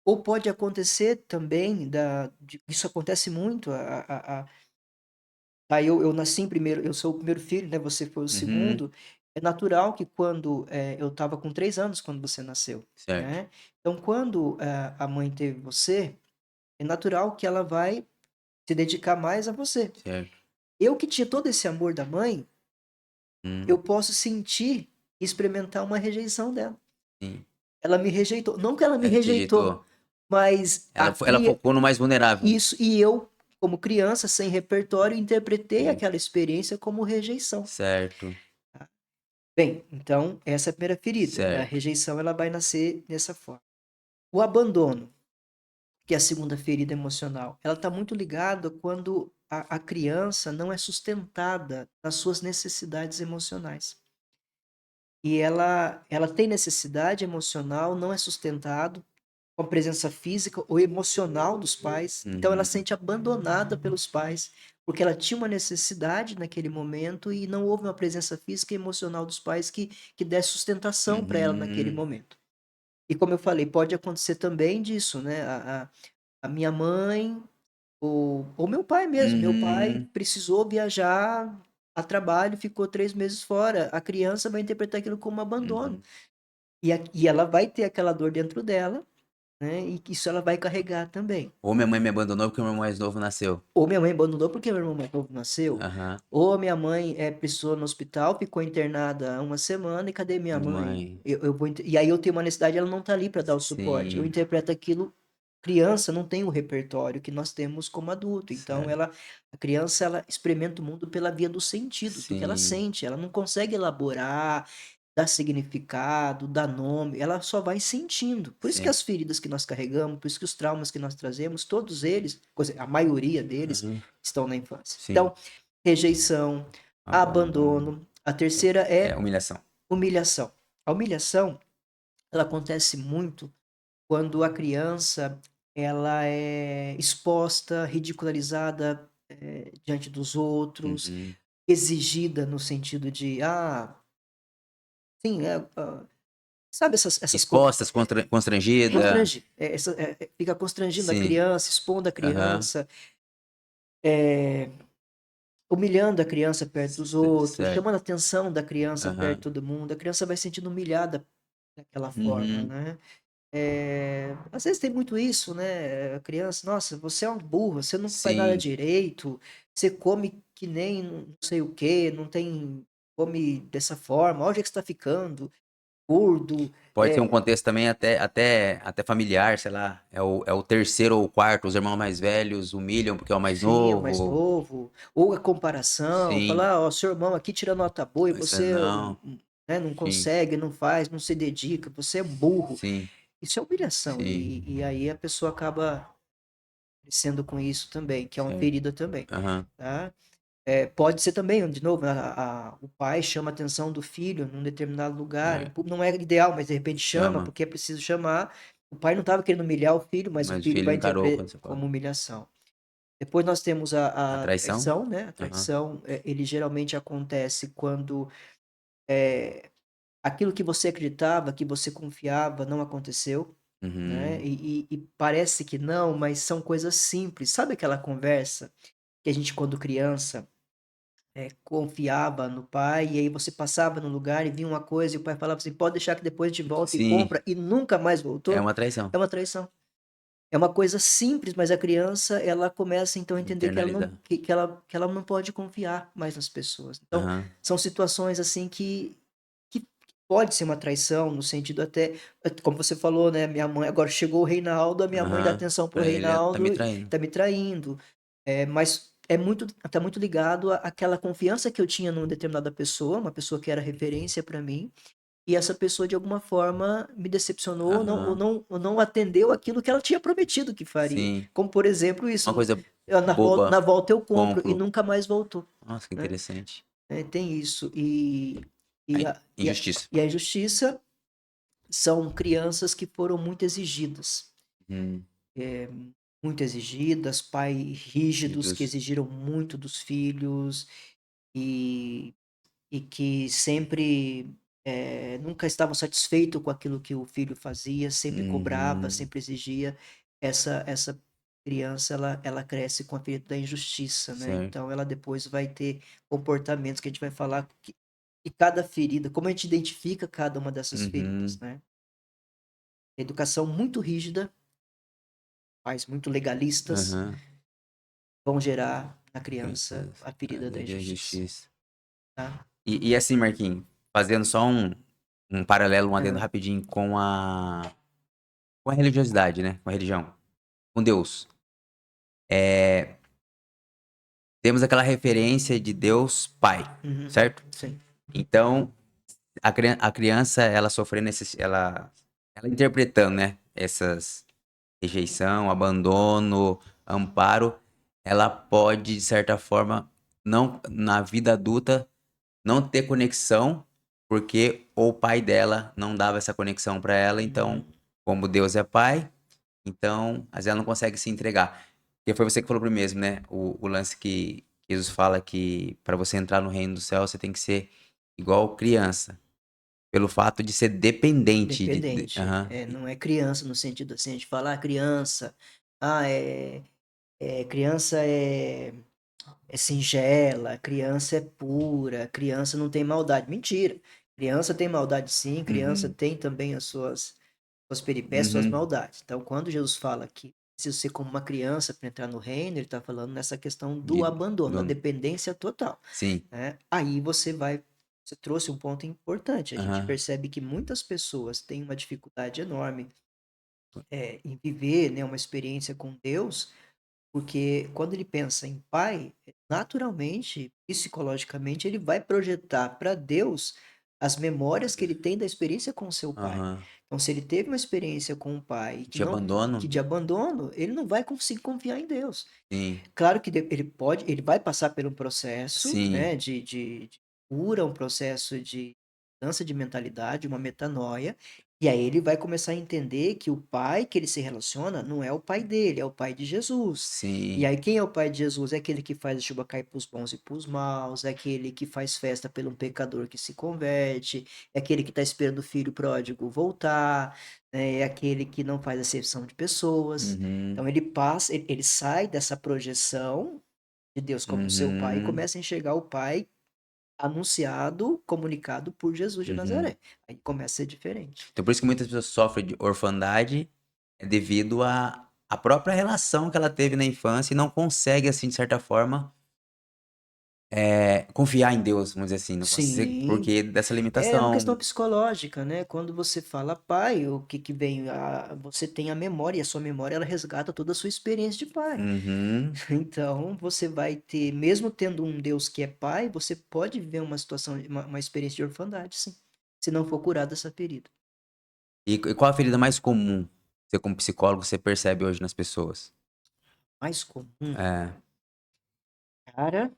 Ou pode acontecer também isso acontece muito, eu nasci em primeiro, eu sou o primeiro filho, né, você foi o Uhum. segundo, é natural que quando, eu estava com 3 anos quando você nasceu, Certo, né. Então quando, a mãe teve você, é natural que ela vai se dedicar mais a você. certo. Eu que tinha todo esse amor da mãe, eu Hum. posso sentir e experimentar uma rejeição dela. Sim. ela me rejeitou. Não que ela me Ela te rejeitou, rejeitou. mas Ela focou no mais vulnerável. isso, e eu, como criança, sem repertório, interpretei Sim. aquela experiência como rejeição. Certo. Tá? Bem, então, essa é a primeira ferida. A Certo. rejeição ela vai nascer dessa forma. O abandono, que é a segunda ferida emocional, ela está muito ligada quando a criança não é sustentada nas suas necessidades emocionais. E ela tem necessidade emocional, não é sustentado com a presença física ou emocional dos pais. Então ela se Uhum. sente abandonada pelos pais, porque ela tinha uma necessidade naquele momento e não houve uma presença física e emocional dos pais que desse sustentação para ela naquele Uhum. momento. E como eu falei, pode acontecer também disso, né? A minha mãe, ou meu pai mesmo. Meu pai Uhum. precisou viajar a trabalho, ficou 3 meses fora. A criança vai interpretar aquilo como abandono. Uhum. E ela vai ter aquela dor dentro dela, né? E que isso ela vai carregar também. Ou minha mãe me abandonou porque o meu irmão mais novo nasceu. Ou minha mãe abandonou porque meu irmão mais novo nasceu. Aham. Ou a minha mãe precisou no hospital, ficou internada uma semana e cadê minha Minha mãe? mãe. E aí eu tenho uma necessidade, ela não tá ali para dar o suporte. Eu Sim. interpreto aquilo. Criança não tem o repertório que nós temos como adulto. Então Certo. a criança ela experimenta o mundo pela via dos sentidos, do que ela Sim. sente. Ela não consegue elaborar, dar significado, dar nome. Ela só vai sentindo. Por isso que Sim. as feridas que nós carregamos, por isso que os traumas que nós trazemos, todos eles, a maioria deles Uhum. estão na infância. Sim. Então, rejeição, Abandono. abandono. A terceira É é humilhação. humilhação. A humilhação, ela acontece muito quando a criança ela é exposta, ridicularizada diante dos outros, Uhum. exigida no sentido de, sim, sabe essas Expostas, constrangida. fica constrangindo a Sim. criança, expondo a Aham. criança, eh, humilhando a criança perto dos outros, Certo. chamando a atenção da criança perto de Aham. todo mundo. A criança vai se sentindo humilhada daquela forma, Uhum. né. Às vezes tem muito isso, né, a criança: "Nossa, você é um burro, você não faz nada Sim. direito, você come que nem não sei o quê, não tem come dessa forma, olha o jeito que você tá ficando, gordo". Pode ser um contexto também até familiar, sei lá. É o terceiro ou o quarto, os irmãos mais velhos humilham porque é o mais Sim, é o mais novo. novo. Ou a comparação, Sim. falar: "Ó, seu irmão aqui tira nota boa e Isso você, não. né, não Sim. consegue, não faz, não se dedica, você é burro". Sim. Isso é humilhação Sim. e aí a pessoa acaba crescendo com isso também, que é uma Certo. ferida também, Aham. tá. Pode ser também, de novo, o pai chama a atenção do filho num determinado lugar, É. não é ideal, mas de repente chama, Chama. porque é preciso chamar. O pai não estava querendo humilhar o filho, mas o Mas o filho filho vai encarou interpretar quando você fala. como humilhação. Depois nós temos A a traição? traição, né, a Aham. traição, ele geralmente acontece quando, eh, aquilo que você acreditava, que você confiava, não aconteceu, né, Uhum. e parece que não, mas são coisas simples. Sabe aquela conversa que a gente quando criança confiava no pai, e aí você passava no lugar e vinha uma coisa e o pai falava assim: "Pode deixar que depois a gente volta e Sim. compra", e nunca mais É voltou? uma traição. É uma traição. É uma coisa simples, mas a criança ela começa então a entender que ela não Internalizar. que ela não pode confiar mais nas pessoas. Então, Aham. são situações assim que pode ser uma traição no sentido até, como você falou, né, minha mãe agora chegou o Reinaldo, a minha mãe dá Aham. atenção para o Pra ele tá me Reinaldo, traindo. tá me traindo. Mas tá muito ligado àquela confiança que eu tinha numa determinada pessoa, uma pessoa que era referência para mim, e essa pessoa de alguma forma me decepcionou, Aham. ou não atendeu aquilo que ela tinha prometido que faria. Sim. Como por exemplo Uma isso, coisa na boba, volta eu compro e compro. nunca mais voltou, Nossa, que né. interessante. Tem isso. A E a e a injustiça. e a injustiça são crianças que foram muito exigidas. Hum. Eh, Muito exigidas, pais rígidos que Títulos. exigiram muito dos filhos e que sempre, nunca estavam satisfeitos com aquilo que o filho fazia, sempre cobrava, Uhum. sempre exigia. Essa criança ela cresce com a ferida da injustiça, né, Certo. então ela depois vai ter comportamentos que a gente vai falar que cada ferida como a gente identifica cada uma dessas feridas, Uhum. né. Educação muito rígida, pais muito legalistas, Aham. vão gerar na criança Crianças. a ferida da Da injustiça, injustiça. tá. E assim, Marquinhos, fazendo só um paralelo, um adendo Aham. rapidinho com a religiosidade, né, com a religião, com Deus. Eh, temos aquela referência de Deus Pai, Uhum. certo? Sim. Então, a criança, ela sofrendo ela interpretando, né, essas rejeição, abandono, amparo, ela pode, de certa forma, não na vida adulta, não ter conexão, porque o pai dela não dava essa conexão para ela, então, Uhum. como Deus é pai, então, às vezes ela não consegue se entregar. Porque foi você que falou primeiro mesmo, né, o lance que Jesus fala que para você entrar no reino do céu, você tem que ser igual criança, pelo fato de ser dependente de Dependente. aham. Não é criança no sentido assim, a gente fala, criança, ah, criança é singela, criança é pura, criança não tem maldade. Mentira. Criança tem maldade sim, criança Uhum, tem também suas peripécias, suas uhum. maldades. Então, quando Jesus fala que preciso ser como uma criança para entrar no reino, ele está falando nessa questão do De abandono, da do dependência total, sim, né? Você trouxe um ponto importante. A gente aham, percebe que muitas pessoas têm uma dificuldade enorme em viver, né, uma experiência com Deus, porque quando ele pensa em pai, naturalmente, psicologicamente, ele vai projetar para Deus as memórias que ele tem da experiência com o seu pai. aham. Então, se ele teve uma experiência com um pai De abandono? que de abandono, ele não vai conseguir confiar em Deus. Sim, Claro que ele vai passar por um processo, sim. né, de cura, um processo de mudança de mentalidade, uma metanoia, e aí ele vai começar a entender que o pai que ele se relaciona não é o pai dele, é o pai de Jesus. E Sim. aí quem é o pai de Jesus? É aquele que faz a chuva cair para os bons e para os maus, é aquele que faz festa pelo um pecador que se converte, é aquele que está esperando o filho pródigo voltar, né, é aquele que não faz acepção de pessoas. Uhum, Então ele sai dessa projeção de Deus como seu pai e uhum, começa a enxergar o pai anunciado, comunicado por Jesus de uhum. Nazaré. Aí começa a ser diferente. Então por isso que muitas pessoas sofrem de orfandade, é devido à própria relação que ela teve na infância e não consegue, assim, de certa forma, confiar em Deus, vamos dizer assim, não consegue Sim, porque dessa é uma questão limitação. psicológica, né? Quando você fala pai, o que que vem? Você tem a memória, e a sua memória ela resgata toda a sua experiência de pai. Uhum. Então, você vai ter, mesmo tendo um Deus que é pai, você pode viver uma situação, uma experiência de orfandade, sim, se não for curada essa ferida. E qual a ferida mais comum, você como psicólogo, você percebe hoje nas pessoas? Mais comum, É, cara,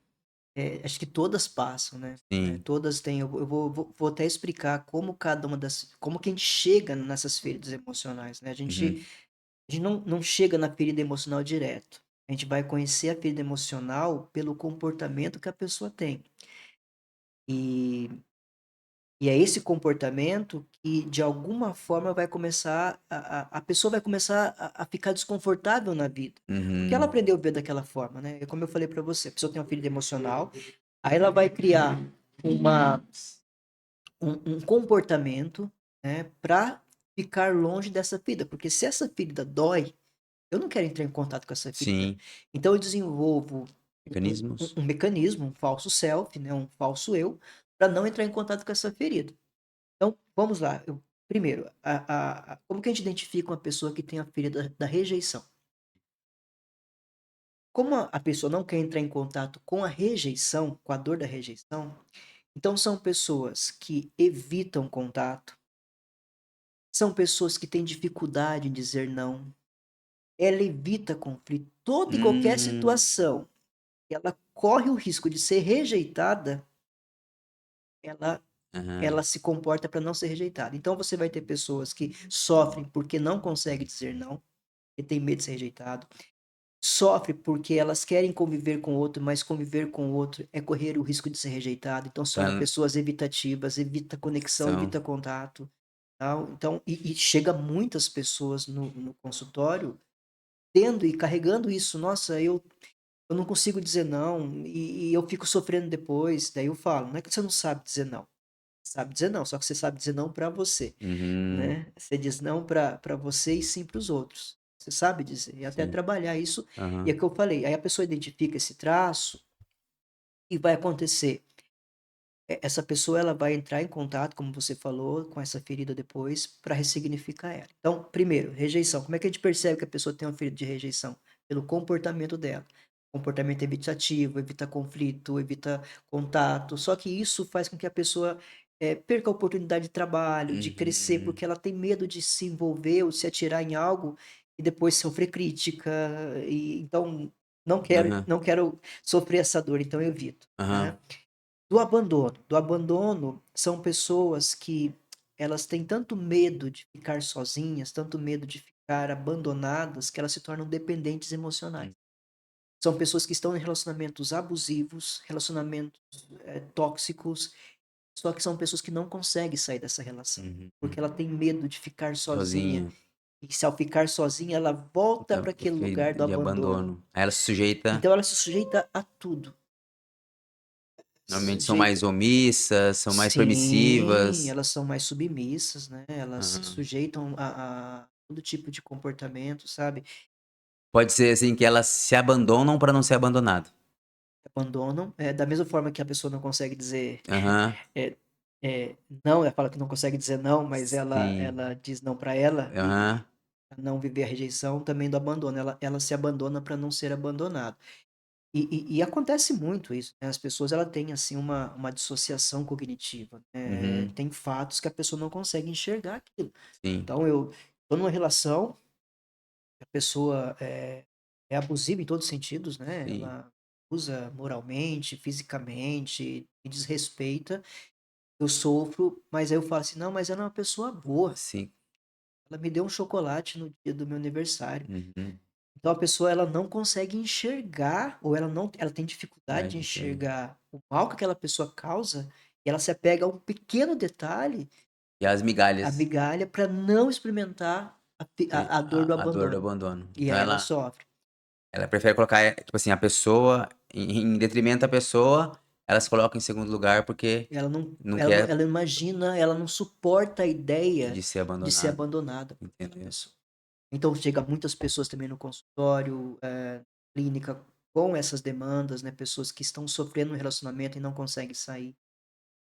acho que todas passam, né? sim. Todas têm. Eu vou até explicar como cada uma como que a gente chega nessas feridas emocionais, né? Uhum, A gente não chega na ferida emocional direto. A gente vai conhecer a ferida emocional pelo comportamento que a pessoa tem. E E é esse comportamento que, de alguma forma, vai começar a pessoa vai começar a ficar desconfortável na vida. Porque ela uhum, aprendeu a ver daquela forma, né? É como eu falei para você, a pessoa tem uma ferida emocional, aí ela vai criar uma, um comportamento, né, para ficar longe dessa ferida. Porque se essa ferida dói, eu não quero entrar em contato com essa ferida. sim. Então eu desenvolvo Mecanismos? um mecanismo, um falso self, né, um falso eu, para não entrar em contato com essa ferida. Então, vamos lá. Primeiro, como que a gente identifica uma pessoa que tem a ferida da rejeição? Como a pessoa não quer entrar em contato com a rejeição, com a dor da rejeição, então são pessoas que evitam contato, são pessoas que têm dificuldade em dizer não, ela evita conflito. Toda e qualquer Hum, situação que ela corre o risco de ser rejeitada, ela aham. ela se comporta para não ser rejeitada. Então você vai ter pessoas que sofrem porque não conseguem dizer não, porque tem medo de ser rejeitado. Sofre porque elas querem conviver com o outro, mas conviver com o outro é correr o risco de ser rejeitado. Então se Então torna ela pessoas evitativas, evita conexão, são evita contato. Tal. Então, e chega muitas pessoas no consultório tendo e carregando isso. Nossa, eu não consigo dizer não e eu fico sofrendo depois. Daí eu falo, não é que você não sabe dizer não. Você sabe dizer não, só que você sabe dizer não para você, uhum, né? Você diz não para você e sim para os outros. Você sabe dizer, e até sim. trabalhar isso, e é Aham. o que eu falei, aí a pessoa identifica esse traço e vai acontecer. essa pessoa ela vai entrar em contato, como você falou, com essa ferida depois para ressignificar ela. Então, primeiro, rejeição. Como é que a gente percebe que a pessoa tem uma ferida de rejeição? Pelo comportamento dela. Comportamento evitativo, evita conflito, evita contato. Só que isso faz com que a pessoa perca a oportunidade de trabalho, de crescer, Uhum. porque ela tem medo de se envolver ou se atirar em algo e depois sofrer crítica. E, então, Aham. não quero sofrer essa dor, então eu evito, Aham. né? Do abandono são pessoas que elas têm tanto medo de ficar sozinhas, tanto medo de ficar abandonadas, que elas se tornam dependentes emocionais. Hum. São pessoas que estão em relacionamentos abusivos, relacionamentos tóxicos, só que são pessoas que não conseguem sair dessa relação, Uhum. porque ela tem medo de ficar sozinha. Sozinha. E se ao ficar sozinha, ela volta Então, para aquele lugar do de abandono. abandono. Aí ela se sujeita. Então ela se sujeita a tudo. Se Normalmente são mais sujeita. omissas, são mais Sim, permissivas. elas são mais submissas, né, elas se Aham. sujeitam a todo tipo de comportamento, sabe, Pode ser assim que elas se abandonam para não ser abandonado. abandonam, da mesma forma que a pessoa não consegue dizer, Aham. eh não, ela fala que não consegue dizer não, mas ela Sim. ela diz não para ela e Aham. pra não viver a rejeição também do abandono, ela se abandona para não ser abandonada. E acontece muito isso, né, as pessoas ela têm, assim, uma dissociação cognitiva, Uhum. tem fatos que a pessoa não consegue enxergar aquilo. Sim. Então eu tô numa relação, a pessoa é abusiva em todos os sentidos, né, Sim. ela abusa moralmente, fisicamente, me desrespeita, eu sofro, mas aí eu falo assim: "Não, mas ela é uma pessoa boa, Sim. ela me deu um chocolate no dia do meu aniversário". Uhum. Então a pessoa ela não consegue enxergar, ou ela tem dificuldade Vai de enxergar. enxergar o mal que aquela pessoa causa, e ela se apega a um pequeno detalhe, E as a migalhas. migalha, para não experimentar a dor do A dor do abandono. abandono. E Então aí ela ela sofre. prefere colocar, tipo assim, a pessoa em detrimento da pessoa, ela se coloca em segundo lugar porque não quer Ela imagina, ela não suporta a ideia de ser de ser abandonada, abandonada por outra entendeu? pessoa. Então chega muitas pessoas também no consultório, clínica, com essas demandas, né, pessoas que estão sofrendo no relacionamento e não conseguem sair.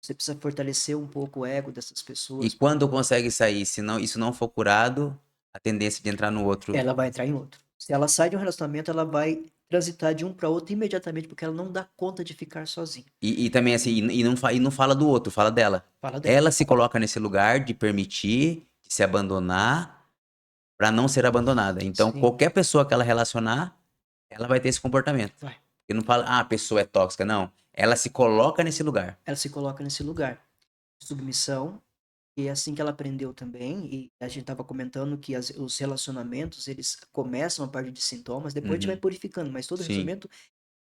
Você precisa fortalecer um pouco o ego dessas E pessoas, quando consegue sair, se não isso não for curado, a tendência de entrar no outro. ela vai entrar em outro. Se ela sai de um relacionamento, ela vai transitar de um para outro imediatamente, porque ela não dá conta de ficar sozinha. E também assim, e não fala do outro, fala dela. Fala dela. Ela se coloca nesse lugar de permitir, de se abandonar, pra não ser abandonada. Então Sim, qualquer pessoa que ela relacionar, ela vai ter esse comportamento. vai. E não fala: "Ah, a pessoa é tóxica", não. Ela se coloca nesse lugar. Ela se coloca nesse lugar. Submissão, e é assim que ela aprendeu também, e a gente estava comentando que os relacionamentos, eles começam a partir de sintomas, depois a gente vai Uhum. purificando, mas todo Sim. relacionamento,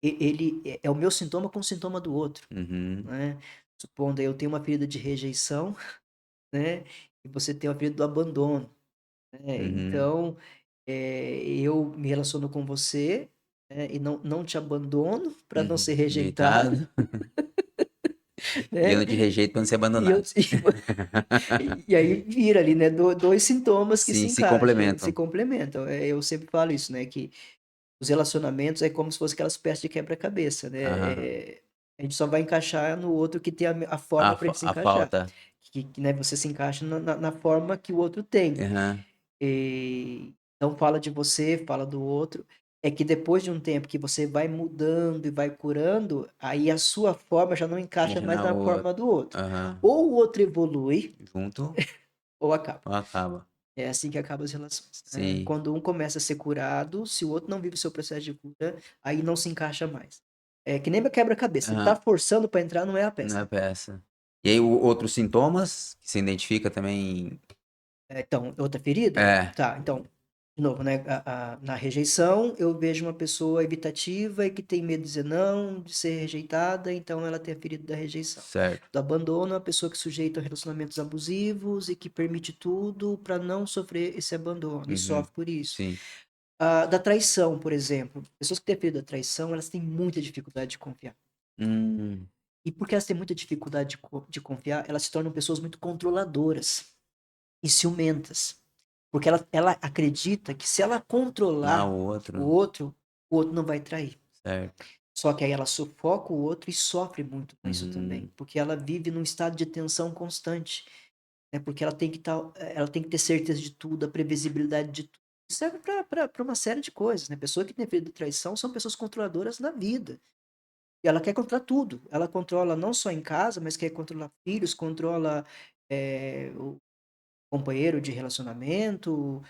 ele é o meu sintoma com o sintoma do outro, Uhum. né. Supondo aí eu tenho uma ferida de rejeição, né, e você tem uma ferida do abandono, né, Uhum. então, eu me relaciono com você, né, e não te abandono para não Uhum. ser rejeitado, Rejeitado. E eu né, não te rejeito pra não ser e eu abandonado. e aí vira ali, né, 2 sintomas que se Sim, se encaixam, se complementam. complementam. Eu sempre falo isso, né, que os relacionamentos é como se fosse aquelas peças de quebra-cabeça, né, Aham. a gente só vai encaixar no outro que tem a forma para gente se A encaixar, falta. né, você se encaixa na forma que o outro tem. Aham. Então fala de você, fala do outro. É que depois de um tempo que você vai mudando e vai curando, aí a sua forma já não encaixa Deixa mais na na outra. forma do outro. Aham. Ou o outro evolui, Junto ou acaba. ou acaba. É assim que acabam as relações, né. Sim. Quando um começa a ser curado, se o outro não vive o seu processo de cura, aí não se encaixa mais. É que nem meu quebra-cabeça, você tá Aham. forçando pra entrar, não é a Não peça. é peça. E aí o outros sintomas que você identifica também. Então, outra ferida? É. Tá, então, de novo, né, na rejeição, eu vejo uma pessoa evitativa e que tem medo de dizer não, de ser rejeitada, então ela tem a ferida da rejeição. Certo. Do abandono, a pessoa que sujeita a relacionamentos abusivos e que permite tudo para não sofrer esse abandono e Uhum. sofre por isso. Sim. Da traição, por exemplo, pessoas que têm a ferida da traição, elas têm muita dificuldade de confiar. Hum. E porque elas têm muita dificuldade de confiar, elas se tornam pessoas muito controladoras e ciumentas. Porque ela acredita que se ela Ah, controlar o outro. o outro não vai trair. Certo. Só que aí ela sufoca o outro e sofre muito com isso também, Uhum. porque ela vive num estado de tensão constante, né? Porque ela tem que ter certeza de tudo, a previsibilidade de tudo. Isso serve para uma série de coisas, né? Pessoa que tem medo de traição são pessoas controladoras da vida. E ela quer controlar tudo. Ela controla não só em casa, mas quer controlar filhos, controla o companheiro de relacionamento,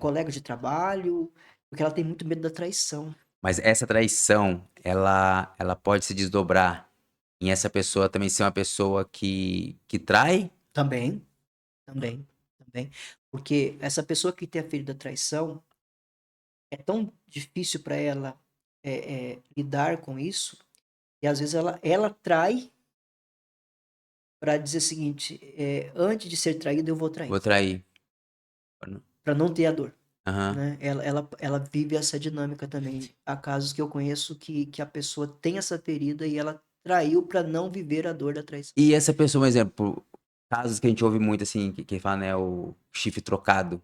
colega de trabalho, porque ela tem muito medo da traição. Mas essa traição, ela pode se desdobrar em essa pessoa também ser uma pessoa que trai? Também, também, também. Porque essa pessoa que tem a ferida da traição, é tão difícil para ela lidar com isso, e às vezes ela trai para dizer o seguinte: antes de ser traída, eu vou trair, Vou trair. para não ter a dor. Aham. Né? Ela vive essa dinâmica também. Há casos que eu conheço que a pessoa tem essa ferida e ela traiu para não viver a dor da traição. E essa pessoa, um exemplo, casos que a gente ouve muito assim, que fala, né, o chifre trocado.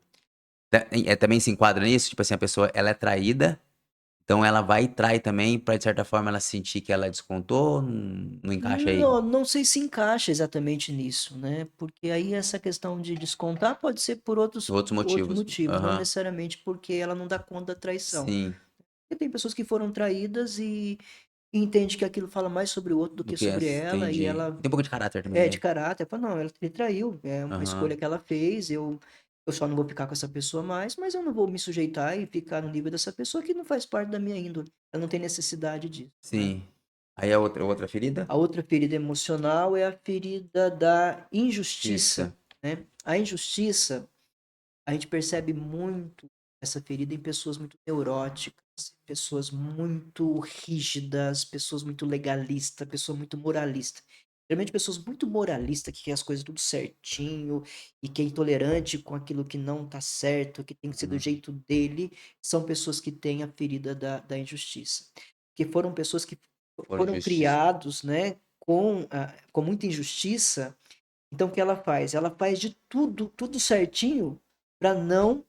Também se enquadra nisso? Tipo assim, a pessoa, ela é traída, então ela vai e trai também, pra de certa forma ela sentir que ela descontou, não encaixa aí? Não, não sei se encaixa exatamente nisso, né? Porque aí essa questão de descontar pode ser por Outros outros motivos. motivos, não Aham. necessariamente porque ela não dá conta da traição. Sim. Porque tem pessoas que foram traídas e entende que aquilo fala mais sobre o outro do Do que que sobre essa, ela, e entendi. ela Tem um pouco de caráter também, é de né? caráter, fala, não, ele traiu, é uma Aham. escolha que ela fez, eu só não vou ficar com essa pessoa mais, mas eu não vou me sujeitar e ficar no nível dessa pessoa que não faz parte da minha índole. Ela não tem necessidade disso, né? Sim. Aí a outra ferida? A outra ferida emocional é a ferida da Justiça. injustiça, né? A injustiça, a gente percebe muito essa ferida em pessoas muito neuróticas, pessoas muito rígidas, pessoas muito legalistas, pessoas muito moralistas. Geralmente pessoas muito moralistas, que quer as coisas tudo certinho e que é intolerante com aquilo que não tá certo, que tem que ser do Aham. jeito dele, são pessoas que têm a ferida da injustiça. Que foram pessoas que Por foram justiça. criados, né, com muita injustiça. Então o que ela faz? Ela faz de tudo, tudo certinho para não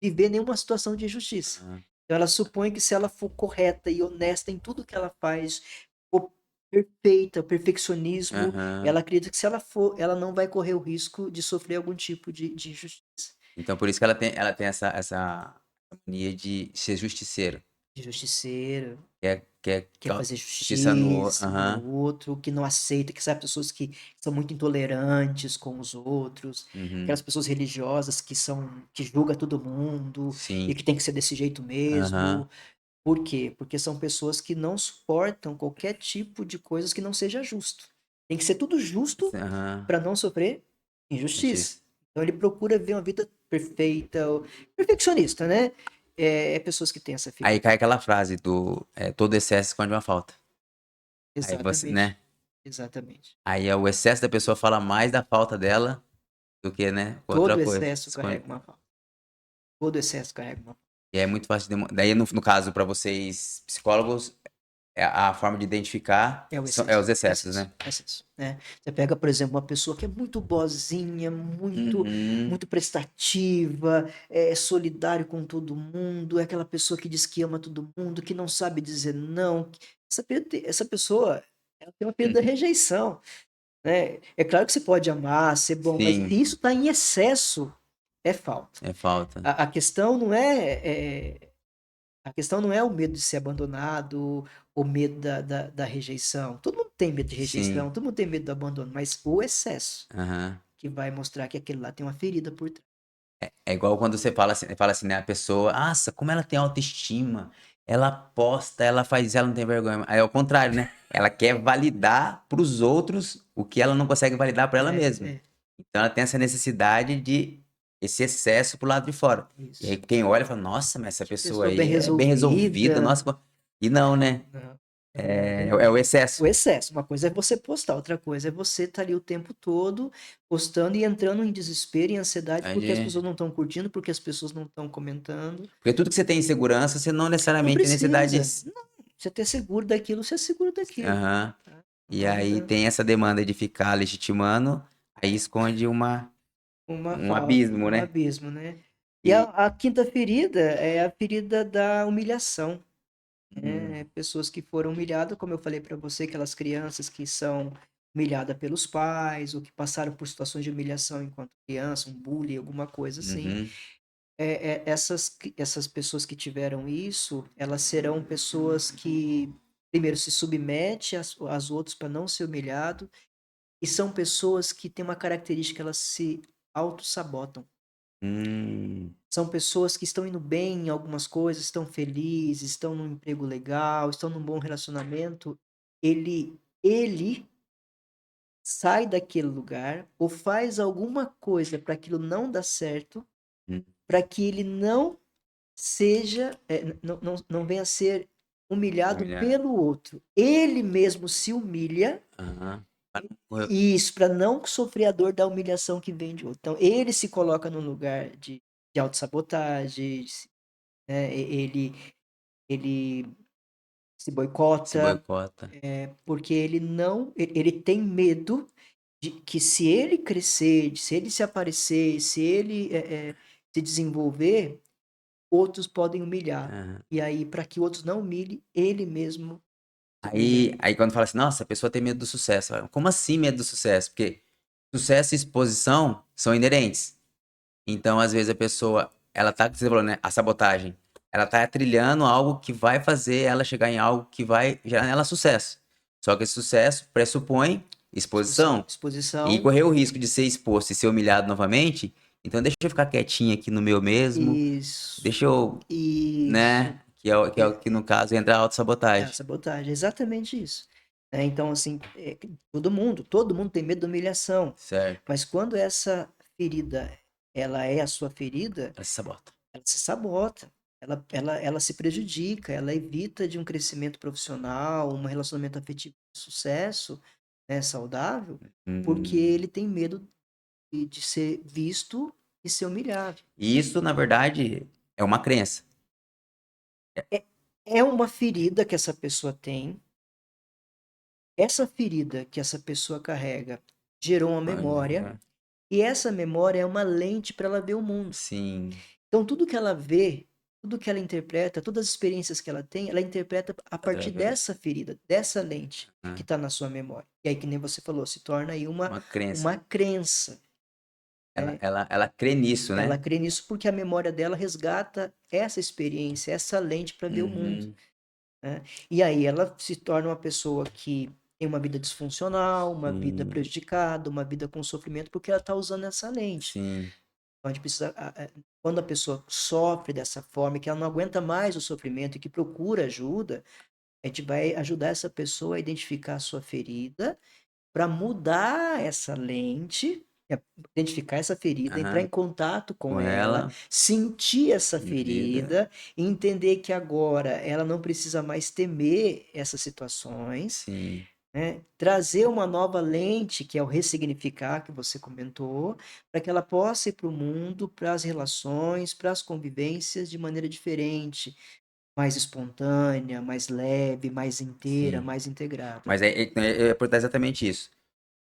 viver nenhuma situação de injustiça. Aham. Então ela supõe que se ela for correta e honesta em tudo que ela faz, for perfeita, perfeccionismo, Aham. ela acredita que se ela for, ela não vai correr o risco de sofrer algum tipo de injustiça. Então por isso que ela tem essa mania de ser justiceira. De justiceira, Quer quer fazer justiça no. justiça no Aham. outro, que não aceita, que sabe pessoas que são muito intolerantes com os outros, aquelas Uhum. pessoas religiosas que julga todo mundo e Sim. que tem que ser desse jeito Aham. mesmo. Por quê? Porque são pessoas que não suportam qualquer tipo de coisas que não seja justo. Tem que ser tudo justo Aham. para não sofrer injustiça. Justiça. Então ele procura ver uma vida perfeita, perfeccionista, né? É pessoas que têm essa Aí ferida. cai aquela frase todo excesso esconde uma falta. Aí você, Exatamente. né? Exatamente. Aí o excesso da pessoa fala mais da falta dela do que, né, outra Todo coisa. excesso carrega uma falta. Todo excesso carrega uma falta. E é muito fácil de daí no caso para vocês psicólogos, a forma de identificar É o é excesso. os excessos, Excesso. né? Excesso. Né? Você pega, por exemplo, uma pessoa que é muito boazinha, muito, Uhum. muito prestativa, é solidário com todo mundo, é aquela pessoa que diz que ama todo mundo, que não sabe dizer não. Essa pessoa, ela tem uma perda da rejeição. Né? É claro que você pode amar, ser bom, mas Sim, se isso está em excesso, é falta. é falta. A questão não a questão não é o medo de ser abandonado, o medo da rejeição. Todo mundo tem medo de rejeição, Sim. todo mundo tem medo do abandono, mas o excesso Aham. que vai mostrar que aquele lá tem uma ferida por trás. É igual quando você fala assim, né, a pessoa, nossa, como ela tem autoestima, ela posta, ela faz, ela não tem vergonha. Aí é o contrário, né? Ela quer validar para os outros o que ela não consegue validar para ela É, mesma. é, Então ela tem essa necessidade de esse excesso pro lado de fora. E aí isso. quem olha fala, nossa, mas essa Que pessoa pessoa bem aí é bem resolvida, resolvida. nossa. E não, né? Não, É o o excesso. excesso. Uma coisa é você postar, outra coisa é você estar ali o tempo todo postando e entrando em desespero e ansiedade porque as pessoas não estão curtindo, porque as pessoas não estão comentando. Porque tudo que você tem insegurança, você não Não necessariamente tem necessidade precisa. de. Não, você ter seguro daquilo, você é seguro daquilo. Aham. Tá? E Não aí anda tem essa demanda de ficar legitimando, aí esconde uma um falta, abismo, um né? abismo, né? E E a quinta ferida é a ferida da humilhação. Pessoas que foram humilhadas, como eu falei para você, aquelas crianças que são humilhadas pelos pais, ou que passaram por situações de humilhação enquanto criança, um bullying, alguma coisa assim. Uhum. Essas pessoas que tiveram isso, elas serão pessoas que, primeiro, se submete às outros para não ser humilhado, e são pessoas que têm uma característica, elas se auto-sabotam. Hum. São pessoas que estão indo bem em algumas coisas, estão felizes, estão num emprego legal, estão num bom relacionamento. Ele sai daquele lugar ou faz alguma coisa para aquilo não dar certo, Hum. para que ele não seja, não venha a ser humilhado Humilhar. pelo outro. Ele mesmo se humilha, Aham. Pra não correr- e isso, para não sofrer a dor da humilhação que vem de outro. Então, ele se coloca no lugar de autossabotagem, ele se Se boicota, boicota. porque ele tem medo de que, se ele crescer, se ele se aparecer, se ele se desenvolver, outros podem humilhar. Aham. E aí, para que outros não humilhem, ele mesmo se Aí, humilha. aí quando fala assim, nossa, a pessoa tem medo do sucesso. Como assim medo do sucesso? Porque sucesso e exposição são inerentes. Então, às vezes, a pessoa, ela tá, você falou, né? A sabotagem. Ela tá trilhando algo que vai fazer ela chegar em algo que vai gerar nela sucesso. Só que esse sucesso pressupõe exposição. E Exposição, correr o risco de ser exposto e ser humilhado novamente. Então, deixa eu ficar quietinho aqui no meu mesmo. isso, Deixa eu, isso. né? Que no caso entra a É a autossabotagem. sabotagem, é exatamente isso. Então, assim, todo mundo tem medo da humilhação. Certo. Mas quando essa ferida, ela é a sua ferida, Ela se sabota. ela se sabota. Ela se prejudica, ela evita de um crescimento profissional, um relacionamento afetivo de sucesso, né, saudável, porque Hum. ele tem medo de ser visto e ser humilhado. E isso, na verdade, é uma crença. É, é uma ferida que essa pessoa tem. Essa ferida que essa pessoa carrega gerou uma memória, Olha, e essa memória é uma lente para ela ver o mundo. sim, Então, tudo que ela vê, tudo que ela interpreta, todas as experiências que ela interpreta a partir através. dessa ferida, dessa lente que Ah, está na sua memória. E aí, que nem você falou, se torna aí uma crença. uma crença, Ela, né? ela, ela crê nisso, Ela né? crê nisso porque a memória dela resgata essa experiência, essa lente para ver o mundo, Uhum, né? E aí ela se torna uma pessoa que tem uma vida disfuncional, uma vida sim, prejudicada, uma vida com sofrimento, porque ela está usando essa lente. sim, Então, a gente precisa, quando a pessoa sofre dessa forma, que ela não aguenta mais o sofrimento e que procura ajuda, a gente vai ajudar essa pessoa a identificar a sua ferida para mudar essa lente, identificar essa ferida, entrar aham, em contato com com ela, ela, sentir essa vida, ferida, e entender que agora ela não precisa mais temer essas situações, sim, né? Trazer uma nova lente, que é o ressignificar, que você comentou, para que ela possa ir para o mundo, para as relações, para as convivências de maneira diferente, mais espontânea, mais leve, mais inteira, sim. mais integrada. Mas é por exatamente isso.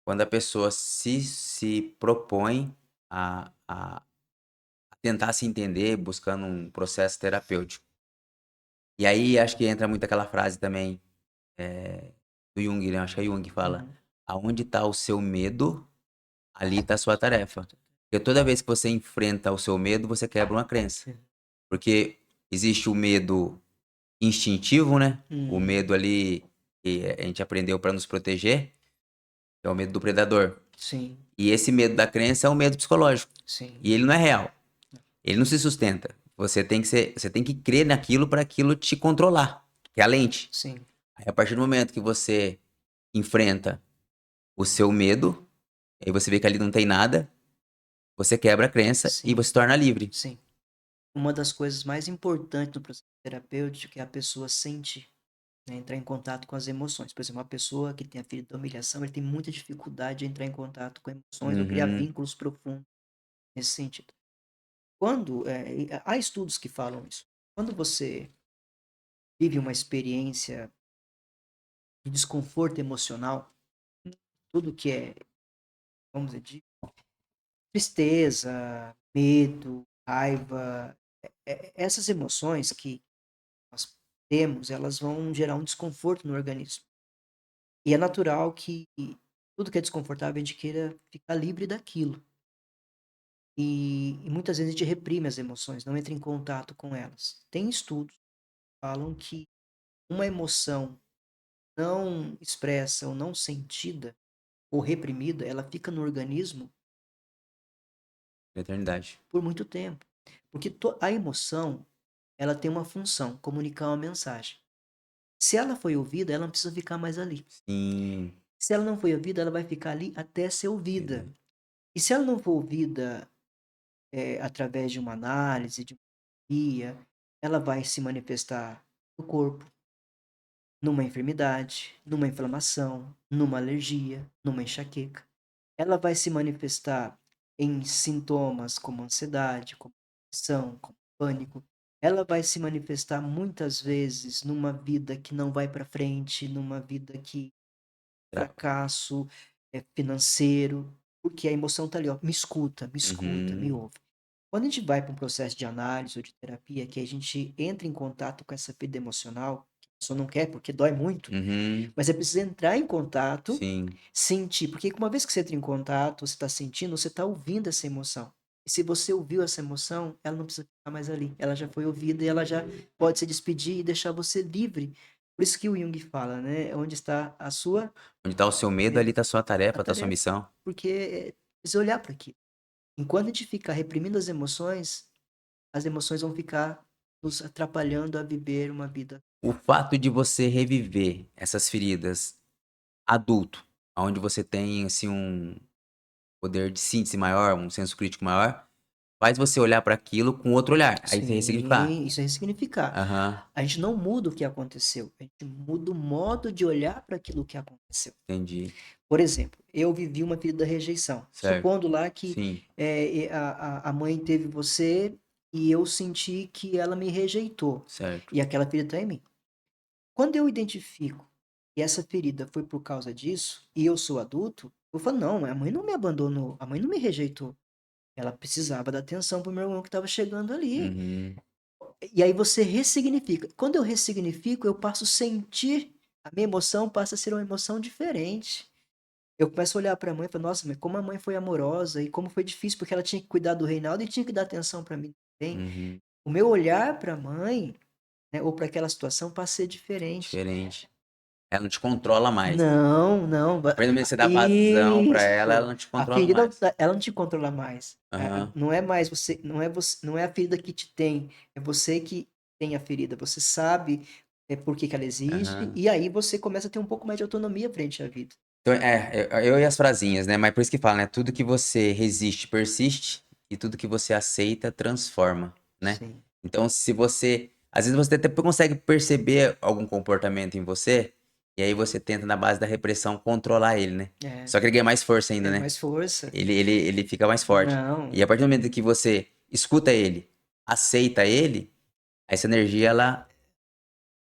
Quando a pessoa se propõe a tentar se entender, buscando um processo terapêutico. E aí acho que entra muito aquela frase também do Jung, né? Acho que é Jung que fala: Uhum. aonde está o seu medo, ali está a sua tarefa. Porque toda vez que você enfrenta o seu medo, você quebra uma crença. Porque existe o medo instintivo, né? O Uhum. medo ali que a gente aprendeu para nos proteger, que é o medo do predador. Sim, E esse medo da crença é um medo psicológico. sim, E ele não é real. Ele não se sustenta. Você tem que crer naquilo para aquilo te controlar, que é a lente. sim, Aí, a partir do momento que você enfrenta o seu medo, aí você vê que ali não tem nada, você quebra a crença e sim, você se torna livre. sim. Uma das coisas mais importantes no processo terapêutico é a pessoa sentir, né, entrar em contato com as emoções. Por exemplo, uma pessoa que tem a ferida da humilhação, ele tem muita dificuldade de entrar em contato com emoções ou criar Uhum, vínculos profundos nesse sentido. Quando, há estudos que falam isso. Quando você vive uma experiência de desconforto emocional, tudo que é, vamos dizer, de tristeza, medo, raiva, essas emoções que nós temos, elas vão gerar um desconforto no organismo. E é natural que tudo que é desconfortável a gente queira ficar livre daquilo. E muitas vezes a gente reprime as emoções, não entra em contato com elas. Tem estudos que falam que uma emoção não expressa ou não sentida ou reprimida, ela fica no organismo Eternidade. por muito tempo. Porque a emoção, ela tem uma função, comunicar uma mensagem. Se ela foi ouvida, ela não precisa ficar mais ali. Sim. Se ela não foi ouvida, ela vai ficar ali até ser ouvida. Entendeu? E se ela não for ouvida através de uma análise, de uma terapia, ela vai se manifestar no corpo, numa enfermidade, numa inflamação, numa alergia, numa enxaqueca. Ela vai se manifestar em sintomas como ansiedade, como depressão, como pânico. Ela vai se manifestar muitas vezes numa vida que não vai para frente, numa vida que fracasso financeiro, porque a emoção tá ali, ó, me escuta, me Uhum. ouve. Quando a gente vai para um processo de análise ou de terapia, que a gente entra em contato com essa ferida emocional, que a pessoa não quer porque dói muito, Uhum. mas é preciso entrar em contato, Sim. sentir, porque uma vez que você entra em contato, você está sentindo, você está ouvindo essa emoção. E se você ouviu essa emoção, ela não precisa ficar mais ali. Ela já foi ouvida e ela já pode se despedir e deixar você livre. Por isso que o Jung fala, né? Onde está a sua Onde tá o seu medo, ali tá a sua a tarefa, tá a sua tarefa. missão. Porque precisa olhar para aquilo. Enquanto a gente ficar reprimindo as emoções vão ficar nos atrapalhando a viver uma vida. O fato de você reviver essas feridas adulto, onde você tem, assim, um poder de síntese maior, um senso crítico maior, faz você olhar para aquilo com outro olhar. Aí você ressignificar. Sim, isso é ressignificar. Aham, A gente não muda o que aconteceu, a gente muda o modo de olhar para aquilo que aconteceu. entendi. Por exemplo, eu vivi uma vida da rejeição. Certo. Supondo lá que Sim, a mãe teve você e eu senti que ela me rejeitou. certo. E aquela ferida está em mim. Quando eu identifico que essa ferida foi por causa disso, e eu sou adulto, eu falo, não, a mãe não me abandonou, a mãe não me rejeitou. Ela precisava da atenção pro meu irmão que estava chegando ali. Uhum. E aí você ressignifica. Quando eu ressignifico, eu passo a sentir, a minha emoção passa a ser uma emoção diferente. Eu começo a olhar para a mãe e falo, nossa, mas como a mãe foi amorosa e como foi difícil, porque ela tinha que cuidar do Reinaldo e tinha que dar atenção para mim também. Uhum. O meu olhar para a mãe, né, ou para aquela situação passa a ser diferente. Diferente. Ela não te controla mais. Não, não. A partir do momento que você dá vazão pra ela Isso. não te A controla ferida, mais. ela não te controla mais. Aham, Não é mais você, não é a ferida que te tem, é você que tem a ferida. Você sabe por que que ela existe aham. e aí você começa a ter um pouco mais de autonomia frente à vida. Então, eu e as frasinhas, né? Mas por isso que fala, né? Tudo que você resiste, persiste, e tudo que você aceita, transforma, né? Sim. Então, se você. Às vezes você até consegue perceber algum comportamento em você, e aí você tenta, na base da repressão, controlar ele, né? É, Só que ele ganha mais força ainda, é né? mais força. Ele fica mais forte. Não. E a partir do momento que você escuta ele, aceita ele, essa energia, ela.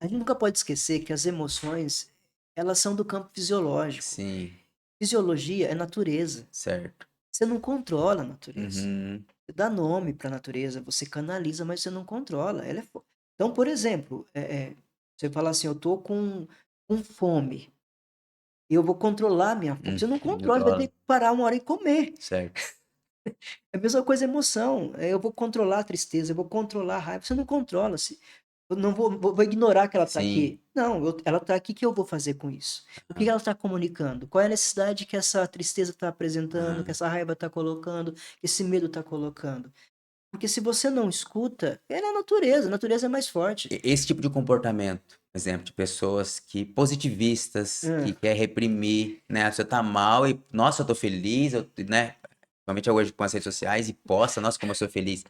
A gente nunca pode esquecer que as emoções, elas são do campo fisiológico. Sim, Fisiologia é natureza. certo. Você não controla a natureza. Uhum, Você dá nome para a natureza, você canaliza, mas você não controla. Então, por exemplo, você fala assim, eu tô com fome, eu vou controlar a minha fome. Você não controla, você vai ter controla. que parar uma hora e comer. Certo. É a mesma coisa emoção. Eu vou controlar a tristeza, eu vou controlar a raiva. Você não controla. Eu não vou ignorar que ela está Sim. aqui. Não, ela está aqui, o que eu vou fazer com isso? O que ela está comunicando? Qual é a necessidade que essa tristeza está apresentando, que Aham. essa raiva está colocando, que esse medo está colocando? Porque se você não escuta, é na natureza, a natureza é mais forte. Esse tipo de comportamento, por exemplo, de pessoas que positivistas, que Hã. quer reprimir, né? Você tá mal e, nossa, eu tô feliz, né? Principalmente hoje com as redes sociais e posta, nossa, como eu sou feliz.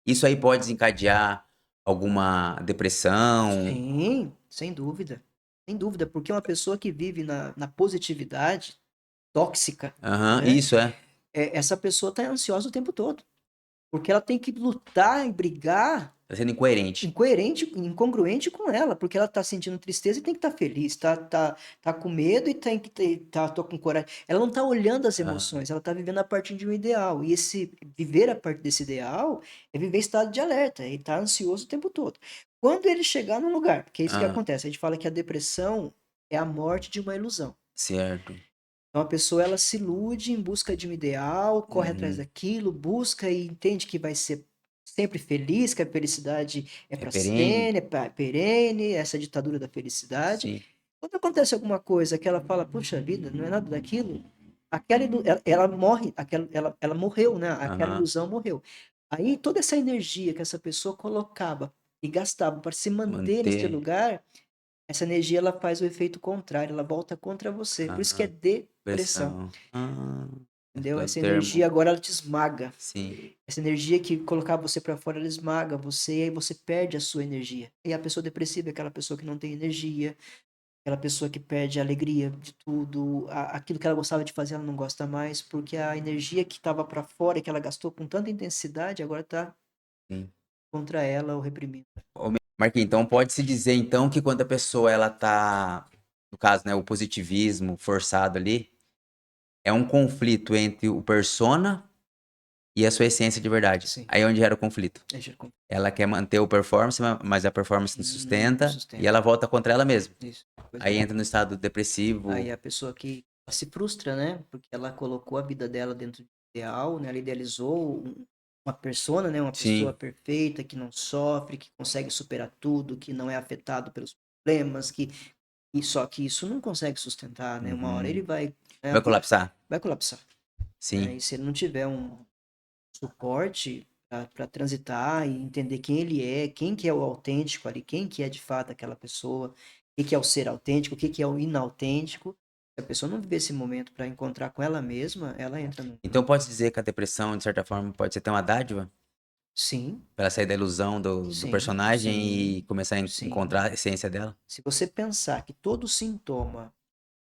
Isso aí pode desencadear alguma depressão. Sim, sem dúvida. Sem dúvida, porque uma pessoa que vive na positividade tóxica, Aham, né, isso é. essa pessoa está ansiosa o tempo todo. Porque ela tem que lutar e brigar Tá sendo incoerente. incoerente, incongruente com ela, porque ela tá sentindo tristeza e tem que estar feliz, tá com medo e tem que tô com coragem. Ela não tá olhando as Ah, emoções, ela tá vivendo a partir de um ideal. E esse viver a partir desse ideal é viver em estado de alerta e tá ansioso o tempo todo. Quando ele chegar num lugar, porque é isso que ah, acontece, a gente fala que a depressão é a morte de uma ilusão. certo. Então a pessoa ela se ilude em busca de um ideal, corre atrás Uhum. daquilo, busca e entende que vai ser sempre feliz, que a felicidade é É para perene? sempre, é perene, essa ditadura da felicidade. Sim. Quando acontece alguma coisa que ela fala, puxa vida, não é nada daquilo, ela morre, ela morreu, né? Aquela Aham. ilusão morreu. Aí toda essa energia que essa pessoa colocava e gastava para se manter nesse Manter. lugar, essa energia ela faz o efeito contrário, ela volta contra você. Por isso que é Ah, depressão, pressão. Ah, esse entendeu? foi o Essa termo. energia agora ela te esmaga. Sim. Essa energia que colocar você para fora, ela esmaga você e aí você perde a sua energia. E a pessoa depressiva é aquela pessoa que não tem energia, aquela pessoa que perde a alegria de tudo, aquilo que ela gostava de fazer, ela não gosta mais, porque a energia que estava para fora, que ela gastou com tanta intensidade, agora está Sim. contra ela ou reprimindo. Marquinhos, então pode-se dizer então que quando a pessoa ela tá, no caso, né, o positivismo forçado ali, é um conflito entre o persona e a sua essência de verdade. Sim, Aí é onde era o conflito. é giro Ela quer manter o performance, mas a performance não não sustenta e sustenta. ela volta contra ela mesma. Isso. Aí entra no estado Aí depressivo. a pessoa que ela se frustra, né? Porque ela colocou a vida dela dentro de um ideal, né? Ela idealizou uma persona, né? Uma pessoa Sim. perfeita, que não sofre, que consegue superar tudo, que não é afetado pelos problemas, e só que isso não consegue sustentar, né? Uma hora ele Uhum. vai, né, a Vai vida colapsar. vai colapsar, né? Sim. E se ele não tiver um suporte para transitar e entender quem ele é, quem que é o autêntico ali, quem que é de fato aquela pessoa, o que que é o ser autêntico, o que que é o inautêntico. Se a pessoa não viver esse momento para encontrar com ela mesma, ela entra no. Então pode dizer que a depressão, de certa forma, pode ser até uma dádiva Sim, para ela sair da ilusão do sim, personagem e sim, começar a sim. encontrar a essência dela? Se você pensar que todo sintoma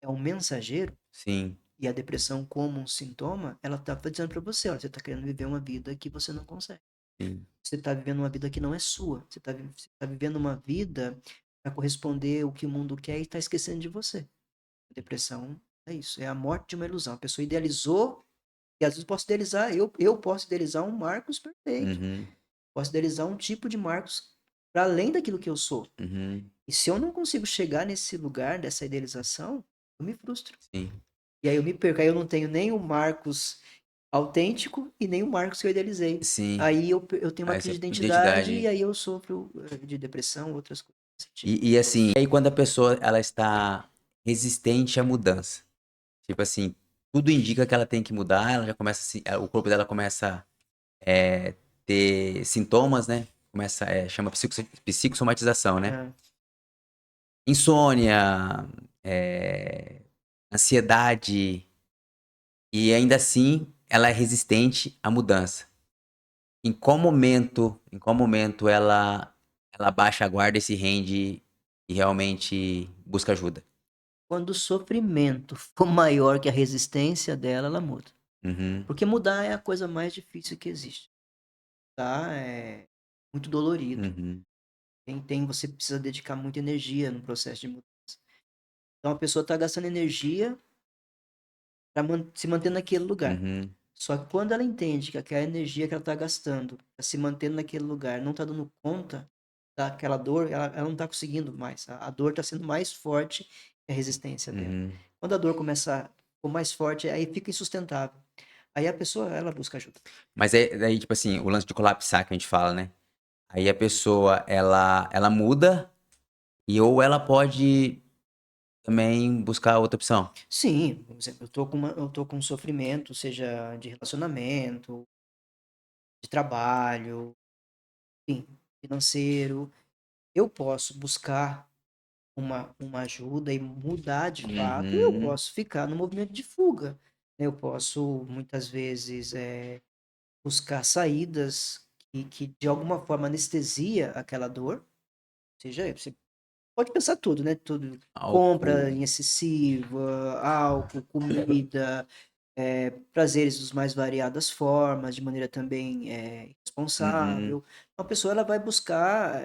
é um mensageiro, Sim. e a depressão como um sintoma, ela tá dizendo para você, olha, você tá querendo viver uma vida que você não consegue. Sim. Você está vivendo uma vida que não é sua. Você tá vivendo uma vida para corresponder o que o mundo quer e está esquecendo de você. A depressão é isso, é a morte de uma ilusão. A pessoa idealizou, e às vezes posso idealizar, eu posso idealizar um Marcos perfeito. Uhum. Posso idealizar um tipo de Marcos para além daquilo que eu sou. Uhum. E se eu não consigo chegar nesse lugar dessa idealização, eu me frustro. Sim. E aí eu me perco. Aí eu não tenho nem o Marcos autêntico e nem o Marcos que eu idealizei. Sim. Aí eu tenho uma Aí crise você de identidade e identidade. aí eu sofro de depressão, outras coisas desse tipo. E assim, aí quando a pessoa ela está resistente à mudança, tipo assim, tudo indica que ela tem que mudar, ela já começa assim, o corpo dela começa a ter sintomas, né? Começa, chama psicossomatização, né? Ah, Insônia, ansiedade, e ainda assim ela é resistente à mudança. Em qual momento ela baixa a guarda e se rende e realmente busca ajuda? quando o sofrimento for maior que a resistência dela, ela muda. Uhum, Porque mudar é a coisa mais difícil que existe. Tá? É muito dolorido. uhum, Você precisa dedicar muita energia no processo de mudança. Então a pessoa está gastando energia para se manter naquele lugar. uhum, Só que quando ela entende que aquela energia que ela está gastando para se manter naquele lugar não está dando conta daquela dor, ela não está conseguindo mais. A dor está sendo mais forte que a resistência dela. uhum. Quando a dor começa a ficar mais forte, aí fica insustentável. Aí a pessoa, ela busca ajuda. Mas daí, tipo assim, o lance de colapsar que a gente fala, né? Aí a pessoa, ela muda e ou ela pode também buscar outra opção. Sim, por exemplo, eu tô com sofrimento, seja de relacionamento, de trabalho, enfim, financeiro. Eu posso buscar uma ajuda e mudar de fato, eu Uhum, posso ficar no movimento de fuga. Eu posso, muitas vezes, buscar saídas que de alguma forma anestesia aquela dor. Seja, você pode pensar tudo, né? Tudo. álcool. Compra em excessiva, álcool, comida, prazeres dos mais variadas formas, de maneira também Uhum. responsável. Uma pessoa ela vai buscar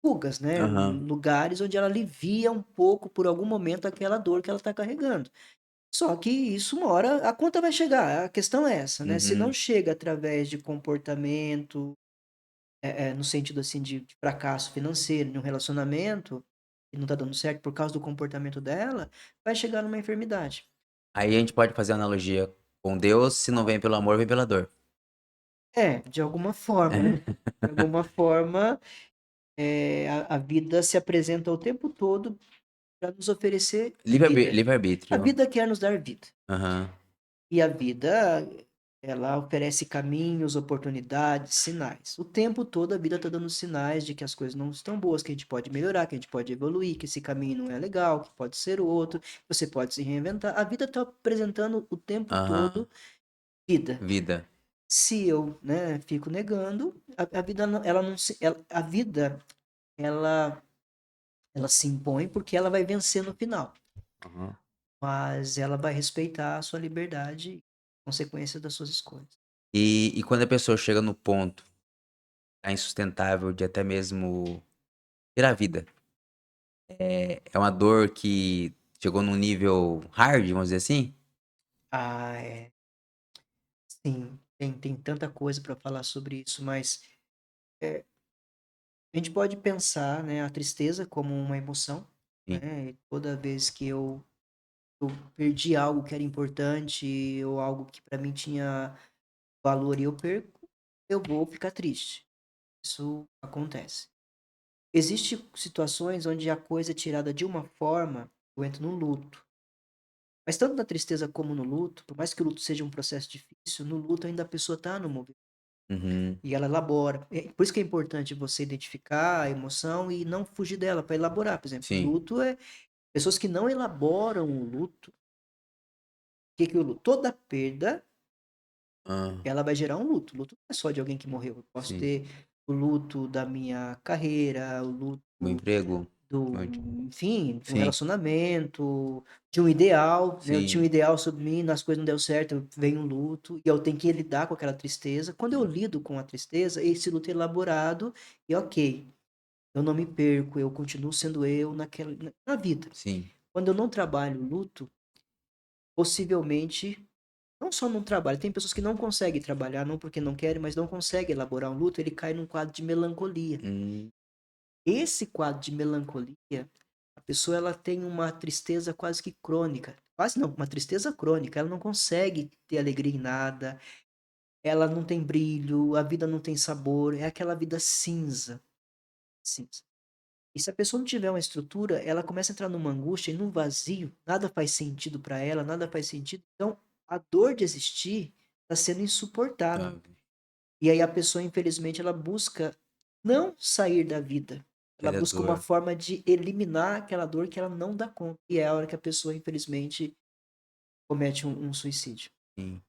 fugas, né? Aham. Lugares onde ela alivia um pouco por algum momento aquela dor que ela está carregando. Só que isso uma hora a conta vai chegar. A questão é essa, né? Se não Uhum. chega através de comportamento, no sentido assim de fracasso financeiro, de um relacionamento que não está dando certo por causa do comportamento dela, vai chegar numa enfermidade. Aí a gente pode fazer analogia com Deus, se não vem pelo amor, vem pela dor. De alguma forma, né? De alguma forma, a vida se apresenta o tempo todo para nos oferecer vida. A Livre-arbítrio. vida quer nos dar vida. Aham. E a vida, ela oferece caminhos, oportunidades, sinais. O tempo todo a vida está dando sinais de que as coisas não estão boas, que a gente pode melhorar, que a gente pode evoluir, que esse caminho não é legal, que pode ser outro, você pode se reinventar. A vida está apresentando o tempo Aham. todo vida. Vida. Se eu, né, fico negando, a vida ela não se, a vida ela ela se impõe porque ela vai vencer no final, Aham. mas ela vai respeitar a sua liberdade, consequência das suas escolhas. E quando a pessoa chega no ponto, tá insustentável de até mesmo ter a vida, é uma dor que chegou num nível hard, vamos dizer assim? Ah, sim, tem tanta coisa para falar sobre isso, mas a gente pode pensar, né, a tristeza como uma emoção, Sim. né? E toda vez que eu perdi algo que era importante ou algo que para mim tinha valor e eu perco, eu vou ficar triste. Isso acontece. Existem situações onde a coisa é tirada de uma forma, eu entro no luto. Mas tanto na tristeza como no luto, por mais que o luto seja um processo difícil, no luto ainda a pessoa está no movimento Uhum. e ela elabora. Por isso que é importante você identificar a emoção e não fugir dela para elaborar. Por exemplo, o Sim. luto é pessoas que não elaboram o luto. O que que é o luto? Toda perda Hã. ela vai gerar um luto. O luto não é só de alguém que morreu. Eu posso Sim. ter o luto da minha carreira, o Meu luto emprego. do, Meu di enfim, de um Sim, relacionamento, de um ideal, né? Eu tinha um sim. ideal sobre mim, as coisas não deu certo, vem um luto, e eu tenho que lidar com aquela tristeza. Quando eu lido com a tristeza, esse luto é elaborado e ok, eu não me perco, eu continuo sendo eu na vida. Sim. Quando eu não trabalho o luto, possivelmente, não só não trabalho, tem pessoas que não conseguem trabalhar, não porque não querem, mas não conseguem elaborar um luto, ele cai num quadro de melancolia. Hum. Esse quadro de melancolia, a pessoa ela tem uma tristeza quase que crônica. Quase não, uma tristeza crônica. Ela não consegue ter alegria em nada, ela não tem brilho, a vida não tem sabor, é aquela vida cinza, cinza. E se a pessoa não tiver uma estrutura, ela começa a entrar numa angústia e num vazio, nada faz sentido para ela, nada faz sentido. Então, a dor de existir está sendo insuportável. Tá. E aí a pessoa, infelizmente, ela busca não sair da vida. Ela Sair da busca uma dor. forma de eliminar aquela dor que ela não dá conta. E é a hora que a pessoa, infelizmente, comete um suicídio. Sim.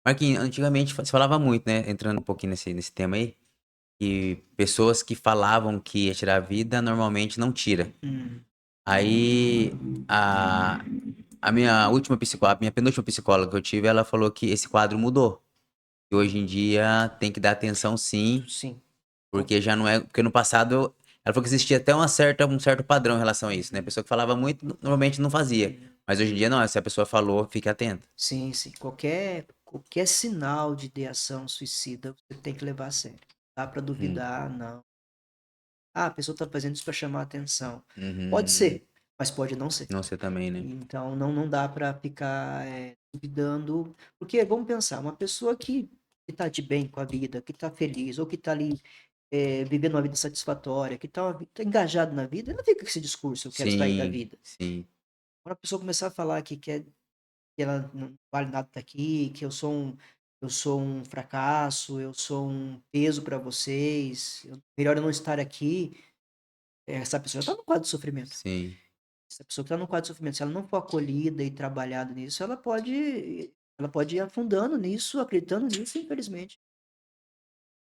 Marquinhos, antigamente se falava muito, né, entrando um pouquinho nesse tema aí, que pessoas que falavam que ia tirar a vida, normalmente não tira. Hum, Aí, a a minha última psicóloga, a minha penúltima psicóloga que eu tive, ela falou que esse quadro mudou, que hoje em dia tem que dar atenção sim, sim. Com- porque já não é porque no passado ela falou que existia até um certo padrão em relação a isso, né, a pessoa que falava muito, normalmente não fazia, mas hoje em dia não, se a pessoa falou, fique atento. Sim, sim. Qualquer sinal de ideação suicida, você tem que levar a sério. Dá para Hum. duvidar, não. Ah, a pessoa está fazendo isso para chamar a atenção. Pode Uhum. ser, mas pode não ser. Não, você também, né. Então não dá para ficar duvidando, porque vamos pensar, uma pessoa que tá de bem com a vida, que tá feliz, ou que tá ali vivendo uma vida satisfatória, que tá engajado na vida, ela fica com esse discurso, eu quero sair da Sim, vida. sim, Quando a pessoa começar a falar que ela não vale nada daqui, que eu sou um fracasso, eu sou um peso para vocês, melhor eu não estar aqui, essa pessoa está no quadro de sofrimento. sim. Se a pessoa que está no quadro de sofrimento, se ela não for acolhida e trabalhada nisso, ela pode ir afundando nisso, acreditando nisso e, infelizmente,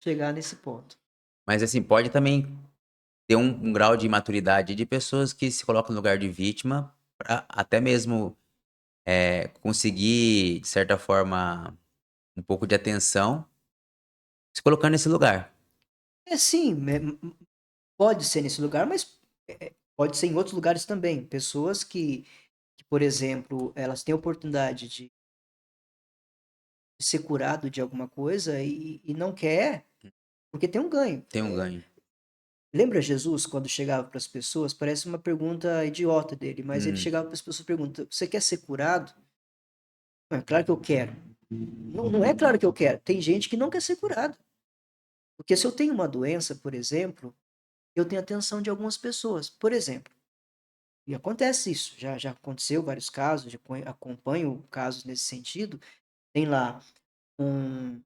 chegar nesse ponto. Mas, assim, pode também ter um grau de maturidade de pessoas que se colocam no lugar de vítima pra até mesmo conseguir, de certa forma, um pouco de atenção, se colocando nesse lugar. É sim, pode ser nesse lugar, mas pode ser em outros lugares também. Pessoas que, por exemplo, elas têm a oportunidade de ser curado de alguma coisa e não quer, porque tem um ganho. Tem um ganho. Lembra Jesus quando chegava para as pessoas? Parece uma pergunta idiota dele, mas ele Hum, chegava para as pessoas e pergunta: Você quer ser curado? Não, é claro que eu quero. Não, não é claro que eu quero. Tem gente que não quer ser curado. Porque se eu tenho uma doença, por exemplo, eu tenho a atenção de algumas pessoas. Por exemplo, e acontece isso, já aconteceu vários casos, já acompanho casos nesse sentido. Tem lá um,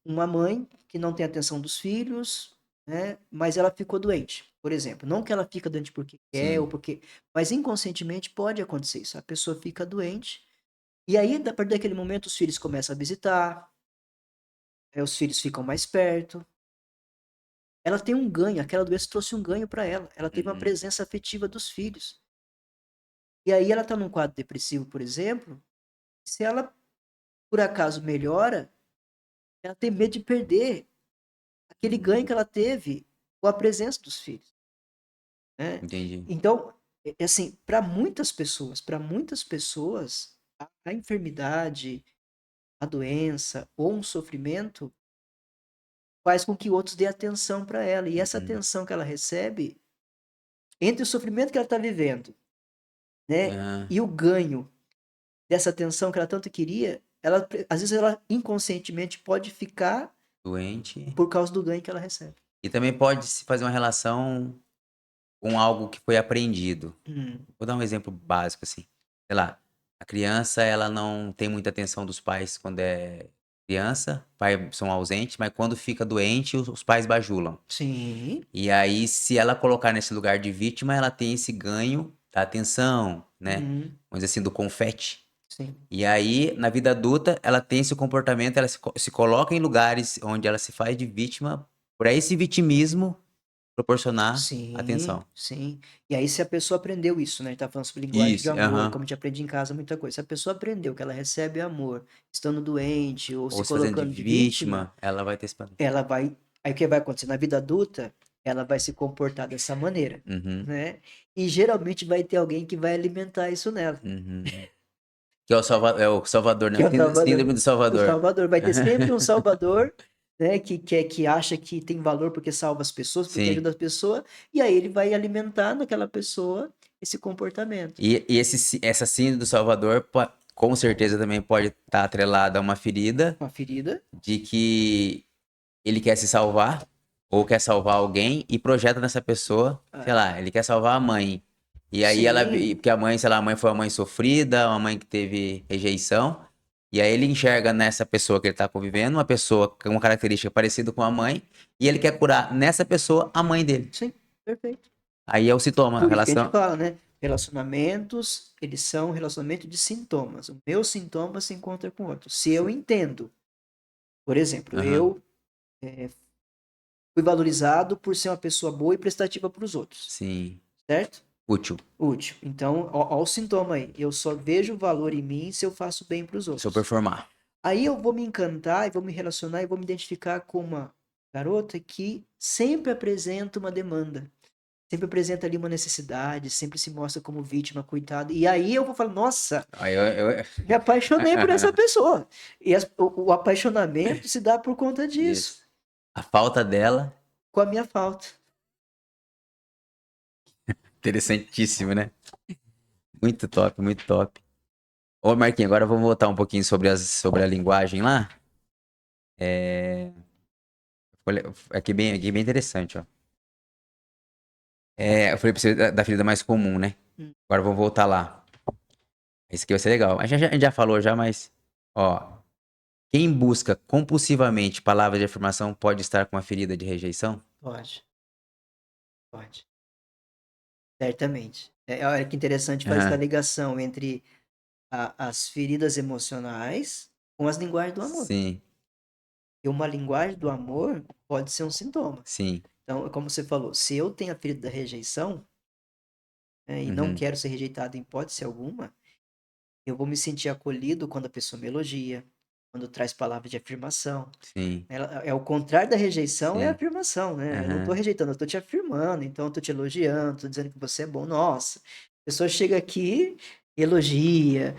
uma mãe que não tem atenção dos filhos, né? Mas ela ficou doente, por exemplo. Não que ela fica doente porque quer ou sim. porque, mas inconscientemente pode acontecer isso. A pessoa fica doente e aí, a partir daquele momento, os filhos começam a visitar, os filhos ficam mais perto. Ela tem um ganho, aquela doença trouxe um ganho para ela. Ela teve uma Uhum. presença afetiva dos filhos. E aí ela está num quadro depressivo, por exemplo. Se ela por acaso melhora, ela tem medo de perder aquele ganho que ela teve com a presença dos filhos, né? Entendi. Então, assim, para muitas pessoas, a enfermidade, a doença ou um sofrimento faz com que outros dê atenção para ela. E essa Uhum. atenção que ela recebe, entre o sofrimento que ela está vivendo, né, Ah, e o ganho dessa atenção que ela tanto queria, ela, às vezes ela inconscientemente pode ficar doente. por causa do ganho que ela recebe. E também pode se fazer uma relação com algo que foi aprendido. Hum, Vou dar um exemplo básico, assim. Sei lá, a criança, ela não tem muita atenção dos pais quando é criança, pais são ausentes, mas quando fica doente, os pais bajulam. sim, E aí, se ela colocar nesse lugar de vítima, ela tem esse ganho da atenção, né? Vamos dizer assim, do confete. sim, E aí, na vida adulta, ela tem esse comportamento, ela se coloca em lugares onde ela se faz de vítima, por esse vitimismo proporcionar sim, atenção. sim. E aí, se a pessoa aprendeu isso, né? A gente tá falando sobre linguagem de Isso, amor, aham. como a gente aprende em casa, muita coisa. Se a pessoa aprendeu que ela recebe amor estando doente ou Ou se se fazendo de colocando de vítima, vítima, ela vai ter esse padrão. ela vai. Aí o que vai acontecer? Na vida adulta, ela vai se comportar dessa maneira, Uhum, né? E geralmente vai ter alguém que vai alimentar isso nela. uhum. Que é o Salvador, né? Que é o Salvador. Síndrome do O Salvador. Salvador. Vai ter sempre um Salvador, né? Que acha que tem valor porque salva as pessoas, porque Sim. ajuda as pessoas. E aí ele vai alimentar naquela pessoa esse comportamento. E essa síndrome do Salvador, com certeza também pode estar atrelada a uma ferida Uma ferida. de que ele quer se salvar ou quer salvar alguém e projeta nessa pessoa, sei Ah, lá, ele quer salvar a mãe. E aí sim, porque a mãe, sei lá, a mãe foi uma mãe sofrida, uma mãe que teve rejeição, e aí ele enxerga nessa pessoa que ele tá convivendo, uma pessoa com uma característica parecida com a mãe, e ele quer curar nessa pessoa a mãe dele. sim, perfeito. Aí é o sintoma, a Por isso que a gente relação. fala, né? Relacionamentos, eles são relacionamento de sintomas. O meu sintoma se encontra com o outro. Se eu entendo, por exemplo, Aham. eu fui valorizado por ser uma pessoa boa e prestativa para os outros, Sim. certo? Útil. Útil. Então, ó o sintoma aí. Eu só vejo valor em mim se eu faço bem para os Se eu outros. performar. Aí eu vou me encantar e vou me relacionar e vou me identificar com uma garota que sempre apresenta uma demanda. Sempre apresenta ali uma necessidade, sempre se mostra como vítima, coitada. E aí eu vou falar, nossa, Aí eu... me apaixonei por essa pessoa. E o apaixonamento se dá por conta disso, Isso. A falta dela, com a minha falta. interessantíssimo, né? Muito top, muito top. Ô, Marquinhos, agora vamos voltar um pouquinho sobre a linguagem lá. É, olha, aqui bem interessante, ó. Eu falei pra você da ferida mais comum, né? Hum, Agora vamos voltar lá. Esse aqui vai ser legal. A gente já falou já, mas, ó. Quem busca compulsivamente palavras de afirmação pode estar com uma ferida de rejeição? Pode, pode. Certamente. Olha que interessante faz essa Aham. ligação entre as feridas emocionais com as linguagens do amor. Sim, E uma linguagem do amor pode ser um sintoma. sim. Então, como você falou, se eu tenho a ferida da rejeição, né, e não Uhum. quero ser rejeitado em hipótese alguma, Eu vou me sentir acolhido quando a pessoa me elogia, quando traz palavras de afirmação. Sim, Ela é o contrário da rejeição, é a sim. afirmação, né. Eu não tô Aham. rejeitando, eu tô te afirmando, então eu tô te elogiando, tô dizendo que você é bom. Nossa, a pessoa chega aqui, elogia,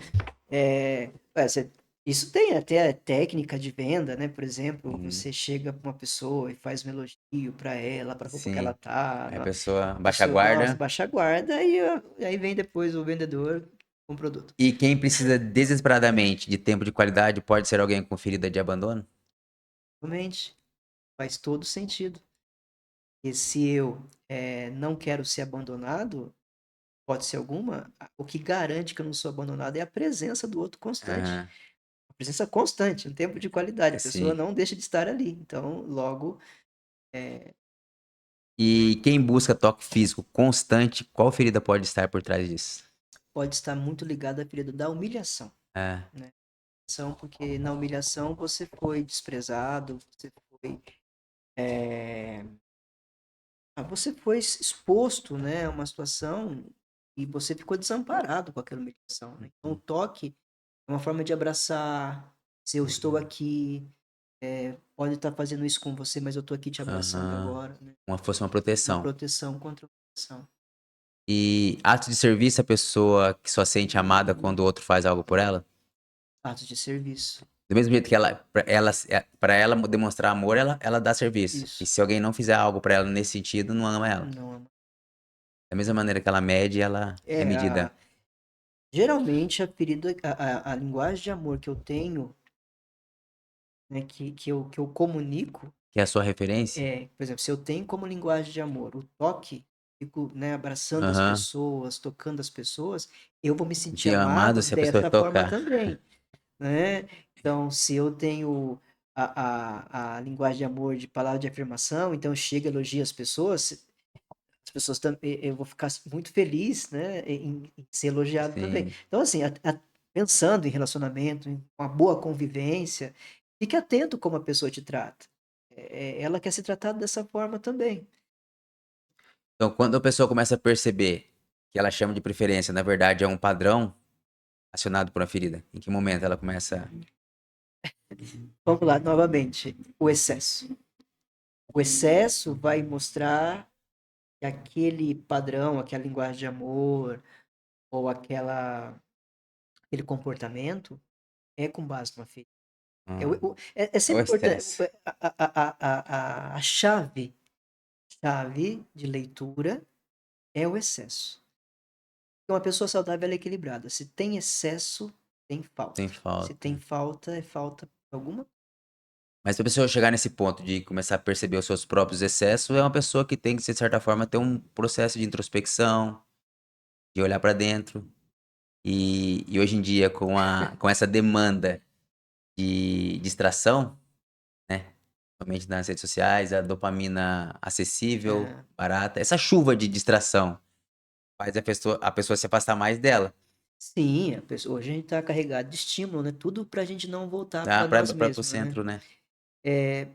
você isso tem até técnica de venda, né, por exemplo, Uhum. você chega pra uma pessoa e faz um elogio pra ela, pra roupa que ela Sim. tá, Aí a a pessoa baixa a pessoa, nossa, guarda. baixa a guarda e aí vem depois o vendedor com o produto. E quem precisa desesperadamente de tempo de qualidade pode ser alguém com ferida de abandono? Realmente, faz todo sentido. E se eu, não quero ser abandonado, pode ser alguma, o que garante que eu não sou abandonado é a presença do outro constante. Aham. A presença constante, um tempo de qualidade, a pessoa Sim. não deixa de estar ali. Então, logo, eh, E quem busca toque físico constante, qual ferida pode estar por trás disso? pode estar muito ligado à ferida da humilhação, É. né. São porque na humilhação você foi desprezado, você foi, eh, você foi exposto, né, a uma situação e você ficou desamparado com aquela humilhação, né. Então o Uhum. toque é uma forma de abraçar, dizer: "Eu estou aqui, pode estar fazendo isso com você, mas eu estou aqui te abraçando Aham. agora", né. Uma fosse uma Uma proteção. proteção contra a humilhação. E atos de serviço, a pessoa que só sente amada quando o outro faz algo por ela? Atos de serviço. Do mesmo jeito que pra ela demonstrar amor, ela dá serviço. E Isso. se alguém não fizer algo pra ela nesse sentido, não ama ela. Não é Da mesma maneira que ela mede, ela é é, medida. geralmente a ferida a linguagem de amor que eu tenho, né, que eu comunico, Que é a sua referência? por exemplo, se eu tenho como linguagem de amor o toque, fico, né, abraçando as Aham. pessoas, tocando as pessoas, eu vou me sentir Que amado amado se a pessoa dessa forma tocar. também, né. Então, se eu tenho a linguagem de amor de palavra de afirmação, então chega, elogia as pessoas. As pessoas também, eu vou ficar muito feliz, né, em ser elogiado também. Sim. Então assim, pensando em relacionamento, em uma boa convivência, fique atento como a pessoa te trata. Ela quer ser tratada dessa forma também. Então, quando a pessoa começa a perceber que ela chama de preferência, na verdade é um padrão acionado por uma ferida, em que momento ela começa. Vamos lá novamente, o excesso. O excesso vai mostrar que aquele padrão, aquela linguagem de amor, ou aquele comportamento é com base numa ferida. É É o sempre importante, excesso. a chave de leitura é o excesso. Porque uma pessoa saudável ela é equilibrada. Se tem excesso, tem Tem falta. Se tem falta. falta, é falta alguma. Mas pra pessoa chegar nesse ponto de começar a perceber os seus próprios excessos, é uma pessoa que tem que, de certa forma, ter um processo de introspecção, de olhar pra dentro. E hoje em dia, com essa demanda de distração, né? Somente nas redes sociais, a dopamina acessível, É, barata, essa chuva de distração faz a pessoa se afastar mais dela, sim, a pessoa, hoje a gente está carregado de estímulo, né? Tudo para a gente não voltar tá? para nós Pra pro mesmos, né? centro, né?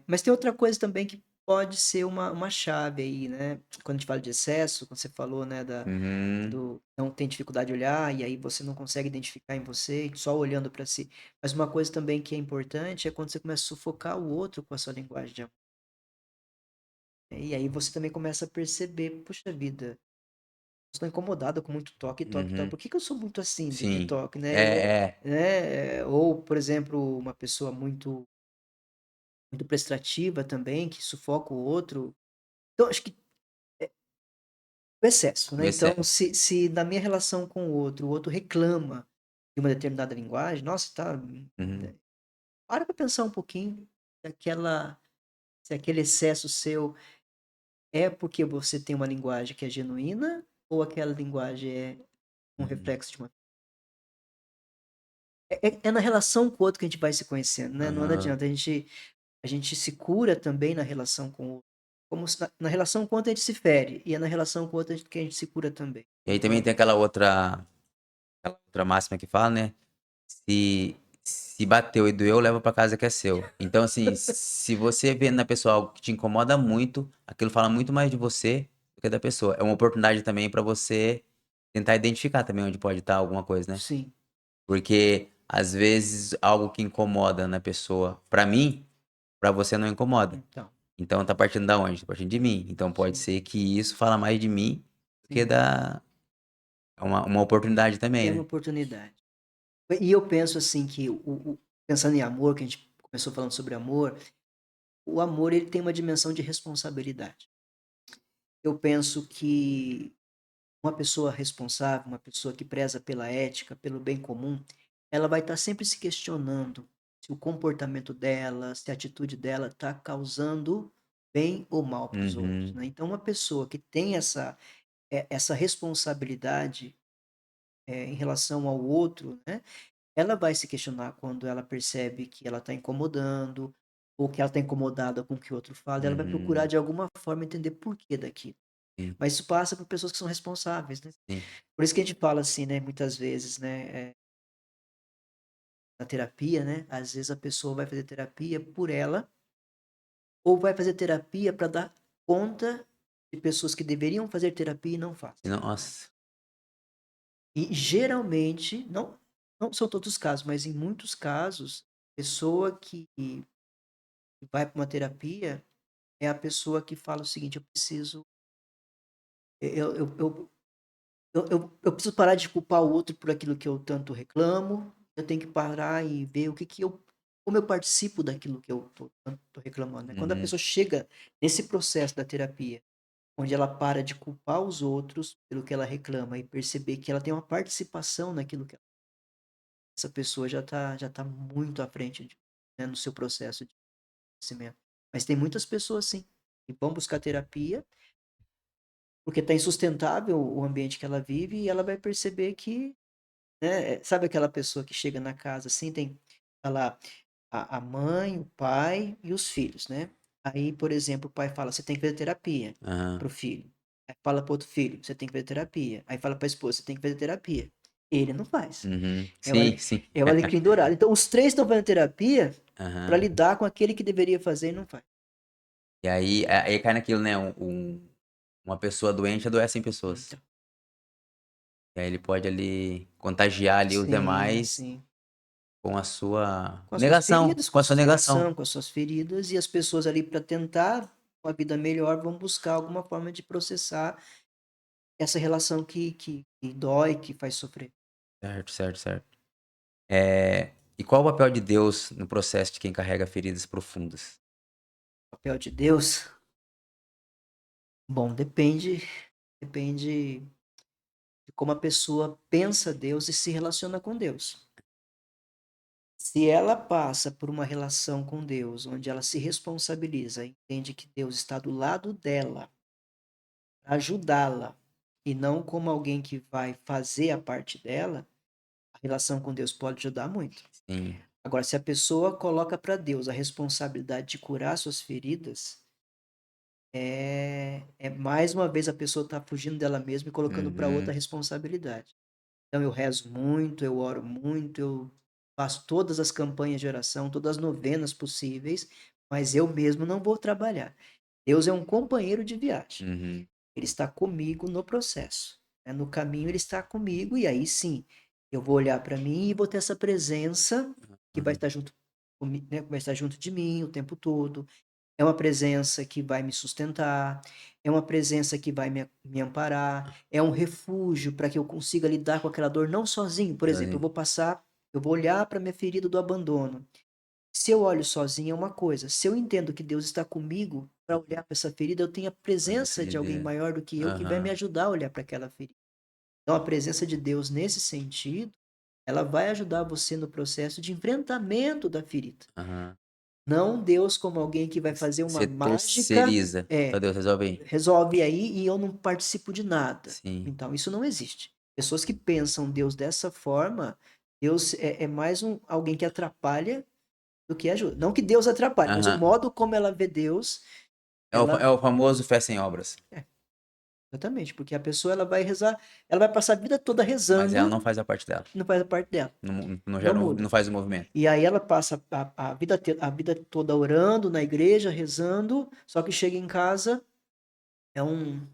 Mas tem outra coisa também que pode ser uma chave aí, né? Quando a gente fala de excesso, quando você falou, né, Uhum, não tem dificuldade de olhar, e aí você não consegue identificar em você, só olhando para si. Mas uma coisa também que é importante é quando você começa a sufocar o outro com a sua linguagem de amor. E aí você também começa a perceber, puxa vida, estou incomodado com muito toque, toque, toque. uhum, Por que que eu sou muito assim de sim. toque, né? É. Ou, por exemplo, uma pessoa muito prestativa também, que sufoca o outro. Então, acho que o excesso, O né? Então, excesso. se na minha relação com o outro reclama de uma determinada linguagem, nossa, tá. Uhum, Para pra pensar um pouquinho se aquela se aquele excesso seu é porque você tem uma linguagem que é genuína ou aquela linguagem é um uhum, reflexo de uma. É na relação com o outro que a gente vai se conhecendo, né, não aham. adianta, a gente se cura também na relação com o outro, como se na relação com o outro a gente se fere, e é na relação com o outro que a gente se cura também. E aí também tem aquela outra máxima que fala, né? Se bateu e doeu, leva pra casa que é seu. Então, assim, se você vê na pessoa algo que te incomoda muito, aquilo fala muito mais de você do que da pessoa. É uma oportunidade também pra você tentar identificar também onde pode estar alguma coisa, né? Sim. Porque às vezes algo que incomoda na pessoa, pra mim, pra você não incomoda. Então, Então tá partindo da onde? Tá partindo de mim. Então pode sim, ser que isso fala mais de mim do que sim. da uma oportunidade também, É uma né. oportunidade. E eu penso assim que pensando em amor, que a gente começou falando sobre amor, o amor ele tem uma dimensão de responsabilidade. Eu penso que uma pessoa responsável, uma pessoa que preza pela ética, pelo bem comum, ela vai estar sempre se questionando se o comportamento dela, se a atitude dela está causando bem ou mal para os outros, Uhum, né. Então uma pessoa que tem essa responsabilidade, em relação ao outro, né, ela vai se questionar quando ela percebe que ela está incomodando, ou que ela está incomodada com o que o outro fala, ela vai procurar uhum. de alguma forma entender por que daquilo. Sim, Mas isso passa por pessoas que são responsáveis, né. sim. Por isso que a gente fala assim, né, muitas vezes, né, na terapia, né, às vezes a pessoa vai fazer terapia por ela, ou vai fazer terapia para dar conta de pessoas que deveriam fazer terapia e não fazem. Nossa. E geralmente, não são todos os casos, mas em muitos casos, pessoa que vai para uma terapia é a pessoa que fala o seguinte: "Eu preciso eu preciso parar de culpar o outro por aquilo que eu tanto reclamo, eu tenho que parar e ver o que que eu como eu participo daquilo que eu tô reclamando", né. Quando a Uhum. pessoa chega nesse processo da terapia, onde ela para de culpar os outros pelo que ela reclama e perceber que ela tem uma participação naquilo que essa pessoa já tá muito à frente né, no seu processo de crescimento. Mas tem muitas pessoas sim, que vão buscar terapia, porque está insustentável o ambiente que ela vive e ela vai perceber que, né, sabe aquela pessoa que chega na casa assim, tá lá a mãe, o pai e os filhos, né. Aí, por exemplo, o pai fala: "Você tem que fazer terapia", Aham. para o filho. Aí fala para outro filho: "Você tem que fazer terapia". Aí fala para a esposa: "Você tem que fazer terapia". Ele não faz. Uhum. É o Sim, ale sim. é o alecrim dourado. Então os 3 estão fazendo terapia para Aham. lidar com aquele que deveria fazer e não faz. E aí cai naquilo, né, uma pessoa doente adoece em pessoas. Então. E aí ele pode ali contagiar ali os Sim, demais sim. com a sua Com as suas negação, feridas, com com a a sua sua negação. negação, com as suas feridas, e as pessoas ali para tentar uma vida melhor vão buscar alguma forma de processar essa relação que dói, que faz sofrer. Certo, certo, certo. E qual o papel de Deus no processo de quem carrega feridas profundas? O papel de Deus, bom, depende de como a pessoa pensa Deus e se relaciona com Deus. Se ela passa por uma relação com Deus, onde ela se responsabiliza, entende que Deus está do lado dela, pra ajudá-la, e não como alguém que vai fazer a parte dela, a relação com Deus pode ajudar muito. Sim. Agora, se a pessoa coloca para Deus a responsabilidade de curar suas feridas, é mais uma vez a pessoa está fugindo dela mesma e colocando para outra a Uhum. responsabilidade. Então eu rezo muito, eu oro muito, eu faço todas as campanhas de oração, todas as novenas possíveis, mas eu mesmo não vou trabalhar. Deus é um companheiro de viagem. Uhum. Ele está comigo no processo, né, no caminho ele está comigo e aí sim, eu vou olhar para mim e vou ter essa presença que vai Uhum. estar junto comi né, vai estar junto de mim o tempo todo. É uma presença que vai me sustentar, é uma presença que vai me amparar, é um refúgio para que eu consiga lidar com aquela dor não sozinho. Por exemplo, Sozinho. eu vou olhar para minha ferida do abandono. Se eu olho sozinho é uma coisa, se eu entendo que Deus está comigo para olhar para essa ferida, eu tenho a Presença presença de de alguém Deus. maior do que eu que vai me Aham. ajudar a olhar para aquela ferida. Então a presença de Deus nesse sentido, ela vai ajudar você no processo de enfrentamento da ferida. Aham. Não Deus como alguém que vai fazer uma Você mágica terceiriza. Deus, resolve aí. resolve aí e eu não participo de nada. Sim. Então isso não existe. Pessoas que pensam Deus dessa forma, Deus é mais alguém que atrapalha do que ajuda. Não que Deus atrapalhe, mas o Aham. modo como ela vê Deus, É ela o famoso fé sem obras, é, exatamente, porque a pessoa ela vai rezar, ela vai passar a vida toda mas ela rezando não faz a parte dela. e não faz a parte dela, Não não gera muda. não faz o movimento. E aí ela passa a vida toda orando na igreja, rezando, só que chega em casa, é um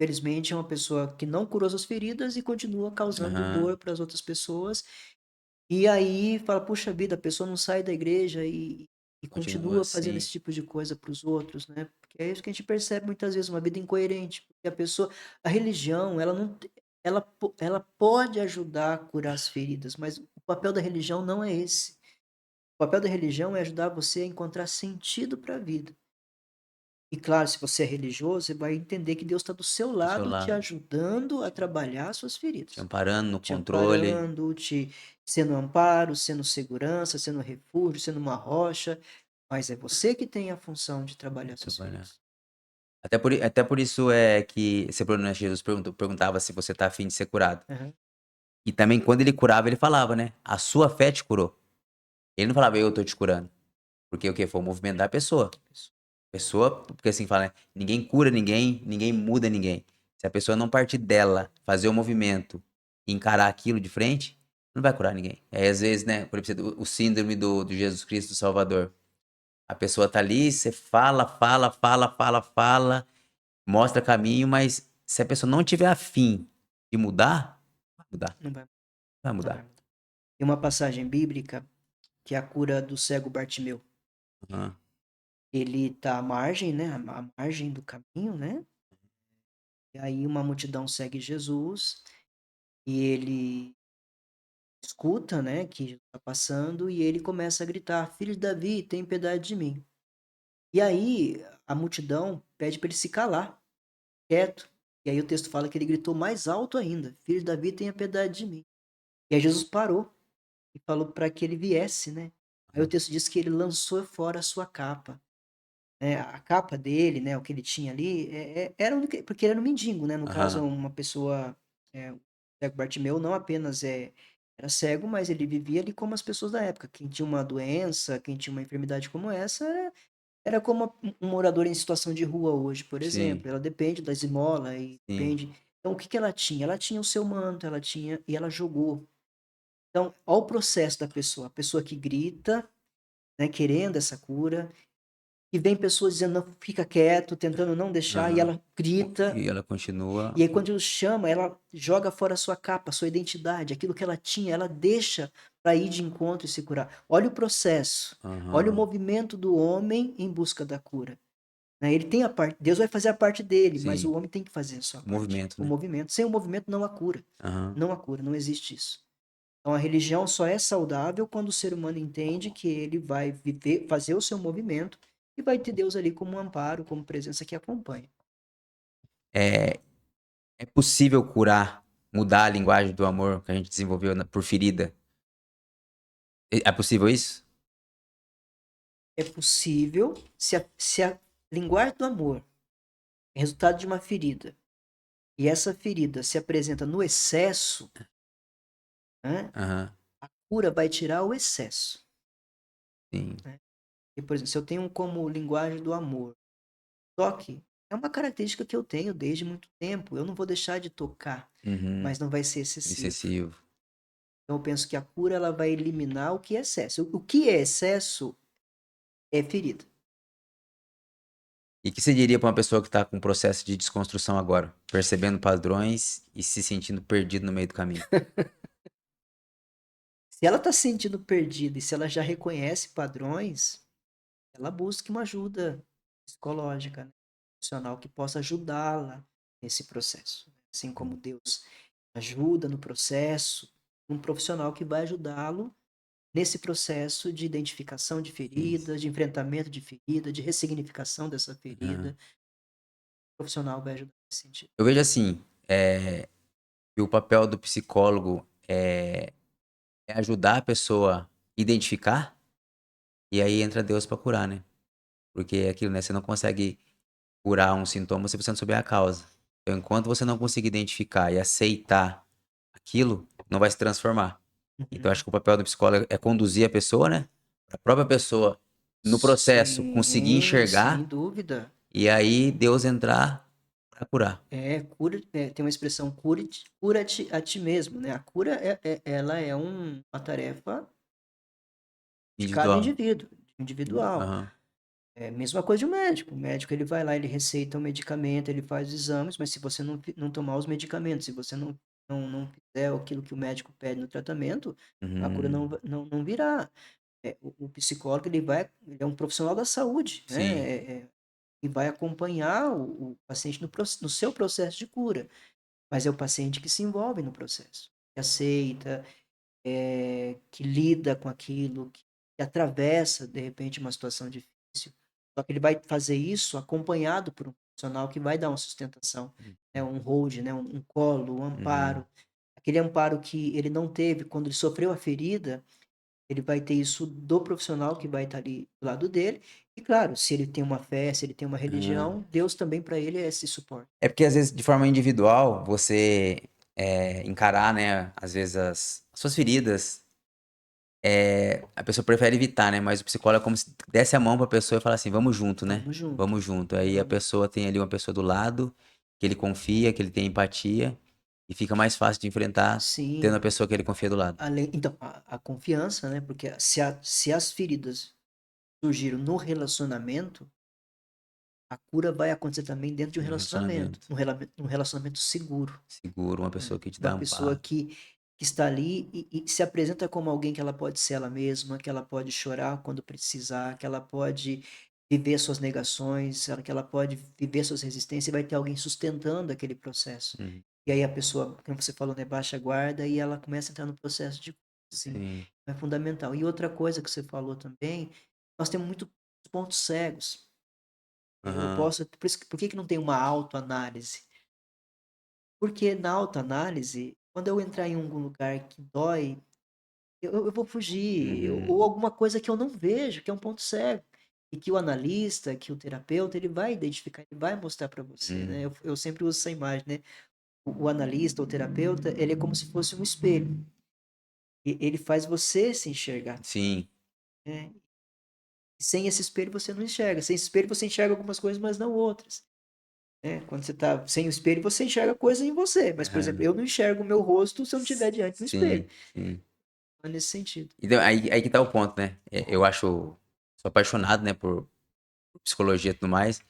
felizmente é uma pessoa que não curou suas feridas e continua causando Aham. dor para as outras pessoas E aí fala, puxa vida, a pessoa não sai da igreja e Continua continua fazendo assim, esse tipo de coisa para os outros, né? Porque é isso que a gente percebe muitas vezes, uma vida incoerente. Porque a pessoa, a religião, ela não, ela pode ajudar a curar as feridas, mas o papel da religião não é esse. O papel da religião é ajudar você a encontrar sentido para a vida. E claro, se você é religioso, você vai entender que Deus está do seu do seu lado, te lado, ajudando a trabalhar as suas te feridas, amparando no te controle. amparando, te sendo amparo, sendo segurança, sendo refúgio, sendo uma rocha. Mas é você que tem a função de trabalhar suas Trabalhar. feridas. Até por isso é que esse problema Jesus perguntava se você tá afim de ser curado. Aham. E também quando ele curava, ele falava, né? A sua fé te curou. Ele não falava, eu tô te curando. Porque o quê? Foi o movimento da pessoa. Pessoa, porque assim fala, né? Ninguém cura ninguém, ninguém muda ninguém. Se a pessoa não partir dela, fazer o movimento e encarar aquilo de frente, não vai curar ninguém. Aí às vezes, né? Por exemplo, o síndrome do Jesus Cristo Salvador. A pessoa tá ali, você fala, mostra caminho, mas se a pessoa não tiver afim de mudar, vai mudar, Não vai, vai não vai mudar. mudar. Tem uma passagem bíblica que é a cura do cego Bartimeu. Aham, Ele tá à margem, né? À margem do caminho, né? E aí uma multidão segue Jesus e ele escuta, né, que Jesus está passando e ele começa a gritar: Filho de Davi, tem piedade de mim. E aí a multidão pede para ele se calar, quieto. E aí o texto fala que ele gritou mais alto ainda: Filho de Davi, tenha piedade de mim. E aí Jesus parou e falou para que ele viesse, né? Aí o aham. texto diz que ele lançou fora a sua capa. Né? A capa dele, né, o que ele tinha ali, era porque ele era um mendigo, né? No caso, Aham, uma pessoa, o cego Bartimeu não apenas era cego, mas ele vivia ali como as pessoas da época. Quem tinha uma doença, quem tinha uma enfermidade como essa, era como um morador em situação de rua hoje, por sim, exemplo. Ela depende das esmolas e sim. depende. Então, o que que ela tinha? Ela tinha o seu manto, ela tinha e ela jogou. Então, olha o processo da pessoa, a pessoa que grita, né, querendo essa cura, e vem pessoas dizendo: "Não, fica quieto", tentando não deixar, e Aham. ela grita. E ela continua. E aí quando Deus chama, ela joga fora a sua capa, a sua identidade, aquilo que ela tinha, ela deixa para ir de encontro e se curar. Olha o processo, olha o Aham, movimento do homem em busca da cura, né, ele tem a parte, Deus vai fazer a parte dele, mas o sim. homem tem que fazer a sua O parte. movimento, O né? movimento, sem o movimento não há cura. Aham. Não há cura, não existe isso. Então a religião só é saudável quando o ser humano entende que ele vai viver, fazer o seu movimento e vai ter Deus ali como um amparo, como presença que acompanha. É, é possível curar, mudar a linguagem do amor que a gente desenvolveu por ferida? É possível isso? É possível se a linguagem do amor é resultado de uma ferida e essa ferida se apresenta no excesso, né, Aham, a cura vai tirar o excesso. sim. Né? E, por exemplo, se eu tenho como linguagem do amor toque, é uma característica que eu tenho desde muito tempo. Eu não vou deixar de tocar, Uhum. mas não vai ser excessivo. Excessivo. Então eu penso que a cura ela vai eliminar o que é excesso. O que é excesso é ferida. E o que você diria para uma pessoa que está com um processo de desconstrução agora, percebendo padrões e se sentindo perdido no meio do caminho? Se ela está se sentindo perdida e se ela já reconhece padrões, ela busque uma ajuda psicológica, né, profissional que possa ajudá-la nesse processo. Assim como Hum, Deus ajuda no processo, um profissional que vai ajudá-lo nesse processo de identificação de sim. ferida, de enfrentamento de ferida, de ressignificação dessa Aham. ferida. O profissional vai ajudar nesse sentido. Eu vejo assim, que o papel do psicólogo é ajudar a pessoa a identificar, e aí entra Deus para curar, né? Porque é aquilo, né? Você não consegue curar um sintoma se você não souber a causa. Então, enquanto você não conseguir identificar e aceitar aquilo, não vai se transformar. Então, Uhum. acho que o papel do psicólogo é conduzir a pessoa, né? A própria pessoa, no processo, conseguir Sim, sem enxergar dúvida. e aí Deus entrar para curar. Tem uma expressão cura-te a ti mesmo, né? A cura ela é uma tarefa de cada Individual. indivíduo, individual. Aham. É a mesma coisa de um médico. O médico ele vai lá, ele receita um medicamento, ele faz exames, mas se você não tomar os medicamentos, se você não fizer aquilo que o médico pede no tratamento, a cura Uhum. não virá. O psicólogo ele é um profissional da saúde, Sim. né? E vai acompanhar o paciente no seu processo de cura. Mas é o paciente que se envolve no processo, que aceita, que lida com aquilo, que atravessa, de repente, uma situação difícil. Só que ele vai fazer isso acompanhado por um profissional que vai dar uma sustentação, né, um hold, né, um colo, um Uhum. amparo. Aquele amparo que ele não teve quando ele sofreu a ferida, ele vai ter isso do profissional que vai estar ali do lado dele. E claro, se ele tem uma fé, se ele tem uma Aham. religião, Deus também para ele é esse suporte. É porque às vezes de forma individual você encarar, né, às vezes as suas feridas, a pessoa prefere evitar, né? Mas o psicólogo é como se desse a mão pra pessoa e falasse assim, vamos junto, né? Vamos junto. Vamos junto. Aí a Vamos. pessoa tem ali uma pessoa do lado, que ele confia, que ele tem empatia, e fica mais fácil de enfrentar tendo Sim, a pessoa que ele confia do lado. então, a confiança, né? Porque se as feridas surgiram no relacionamento, a cura vai acontecer também dentro de um No relacionamento, relacionamento. num relacionamento seguro, Seguro, uma né? pessoa que te Uma dá pessoa amparo. que está ali e se apresenta como alguém que ela pode ser ela mesma, que ela pode chorar quando precisar, que ela pode viver suas negações, que ela pode viver suas resistências e vai ter alguém sustentando aquele processo. Uhum. E aí a pessoa, como você falou, né, baixa a guarda e ela começa a entrar no processo de sim, Sim. é fundamental. E outra coisa que você falou também, nós temos muitos pontos cegos. Eu Aham. posso, por que que não tem uma autoanálise? Porque na autoanálise, quando eu entrar em algum lugar que dói, eu vou fugir, ou Uhum. alguma coisa que eu não vejo, que é um ponto cego. E que o analista, que o terapeuta, ele vai identificar, ele vai mostrar para você, né? Uhum. Eu sempre uso essa imagem, né? O analista, o terapeuta, ele é como se fosse um espelho. E ele faz você se enxergar, Sim. né? Sem esse espelho você não enxerga. Sem esse espelho você enxerga algumas coisas, mas não outras, né? Quando você tá sem o espelho, você enxerga coisas em você. Mas, por exemplo, Aham. eu não enxergo o meu rosto se eu não estiver diante do espelho. Sim, sim. É nesse sentido. Então, aí que tá o ponto, né? Eu acho, sou apaixonado, né, por psicologia e tudo mais,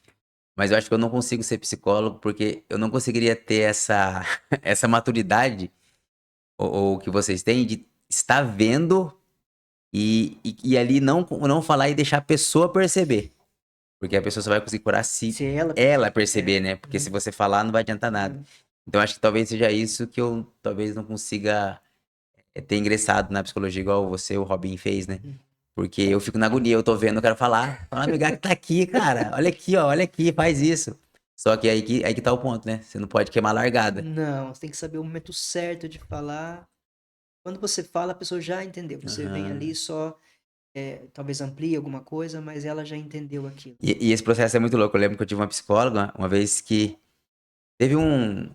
mas eu acho que eu não consigo ser psicólogo porque eu não conseguiria ter essa, essa maturidade ou que vocês têm de estar vendo e ali não falar e deixar a pessoa perceber. Porque a pessoa só vai conseguir curar se Se ela ela perceber. É. perceber, né? Porque se Uhum, você falar, não vai adiantar nada. uhum, Então, acho que talvez seja isso que eu talvez não consiga ter ingressado na psicologia igual você, o Robin, fez, né? uhum. Porque eu fico na agonia, eu tô vendo, eu quero falar. Fala, amiga, que tá aqui, cara. Olha aqui, ó, olha aqui, faz isso. Só que aí que tá o ponto, né? Você não pode queimar a largada. Não, você tem que saber o momento certo de falar. Quando você fala, a pessoa já entendeu. Você vem ali Aham. só, talvez amplie alguma coisa, mas ela já entendeu aquilo. E esse processo é muito louco. Eu lembro que eu tive uma psicóloga uma vez que teve um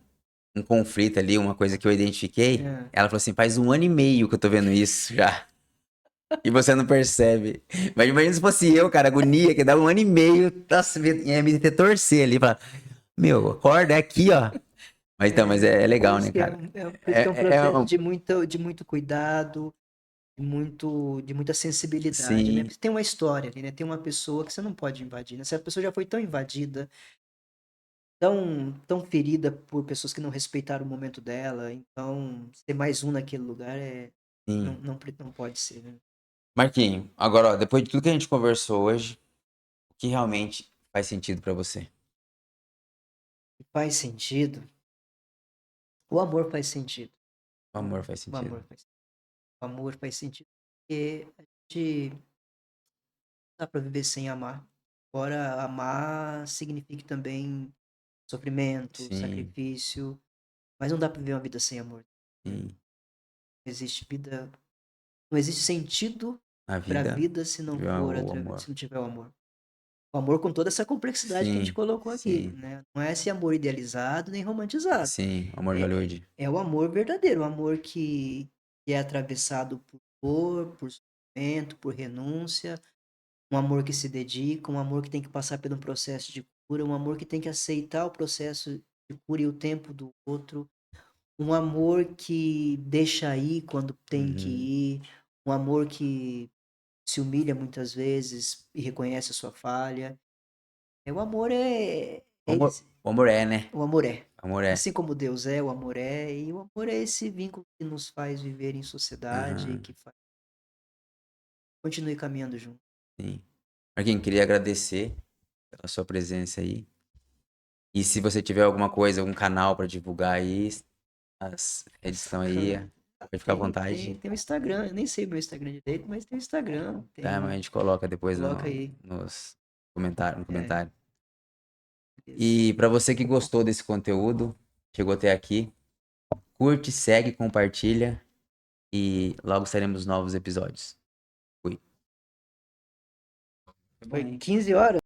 conflito ali, uma coisa que eu identifiquei. É. Ela falou assim: faz 1 ano e meio que eu tô vendo isso já. E você não percebe. Mas imagina se fosse eu, cara, agonia, que dá 1 ano e meio, nossa, me ter torcer ali, falar, meu, acorda, é aqui, ó. Mas então, mas é Por legal, né, isso que cara? por isso que é um É processo um- de muito cuidado, de muita sensibilidade, né? sim, Porque tem uma história ali, né? Tem uma pessoa que você não pode invadir, né? Se a pessoa já foi tão invadida, tão ferida por pessoas que não respeitaram o momento dela, então ser mais um naquele lugar sim. não pode ser, né? Marquinho, agora, ó, depois de tudo que a gente conversou hoje, o que realmente faz sentido pra você? E faz sentido. O amor faz sentido. O amor faz O sentido. amor faz, o amor faz sentido. Porque a gente não dá para viver sem amar. Embora amar signifique também sofrimento, Sim, sacrifício, mas não dá para viver uma vida sem amor. Não sim. existe vida, não existe sentido A para a vida, vida se não for o amor. se não tiver o amor. O amor com toda essa complexidade que a gente Sim, colocou aqui, sim, né? Não é esse amor idealizado nem romantizado. sim. Amor de É, Hollywood. é o amor verdadeiro, o amor que é atravessado por dor, por sofrimento, por renúncia, um amor que se dedica, um amor que tem que passar por um processo de cura, um amor que tem que aceitar o processo de cura e o tempo do outro, um amor que deixa ir quando tem que Uhum. ir, um amor que se humilha muitas vezes e reconhece a sua falha. O amor Esse- O amor é, né? o amor é. O amor é. Assim como Deus é, o amor é, e o amor é esse vínculo que nos faz viver em sociedade, Aham, que faz... continue caminhando junto. sim. Marquinhos, queria agradecer pela sua presença aí. E se você tiver alguma coisa, algum canal para divulgar aí, as redes estão aí, pode ficar à vontade. Tem o Instagram, eu nem sei meu Instagram direito, mas tem o Instagram, Tá, mas a tem... gente coloca depois Coloca aí. nos comentários, no É, comentário. beleza. E para você que gostou desse conteúdo, chegou até aqui, curte, segue, compartilha e logo teremos novos episódios. Fui. Foi bom, Foi hein? 15 horas?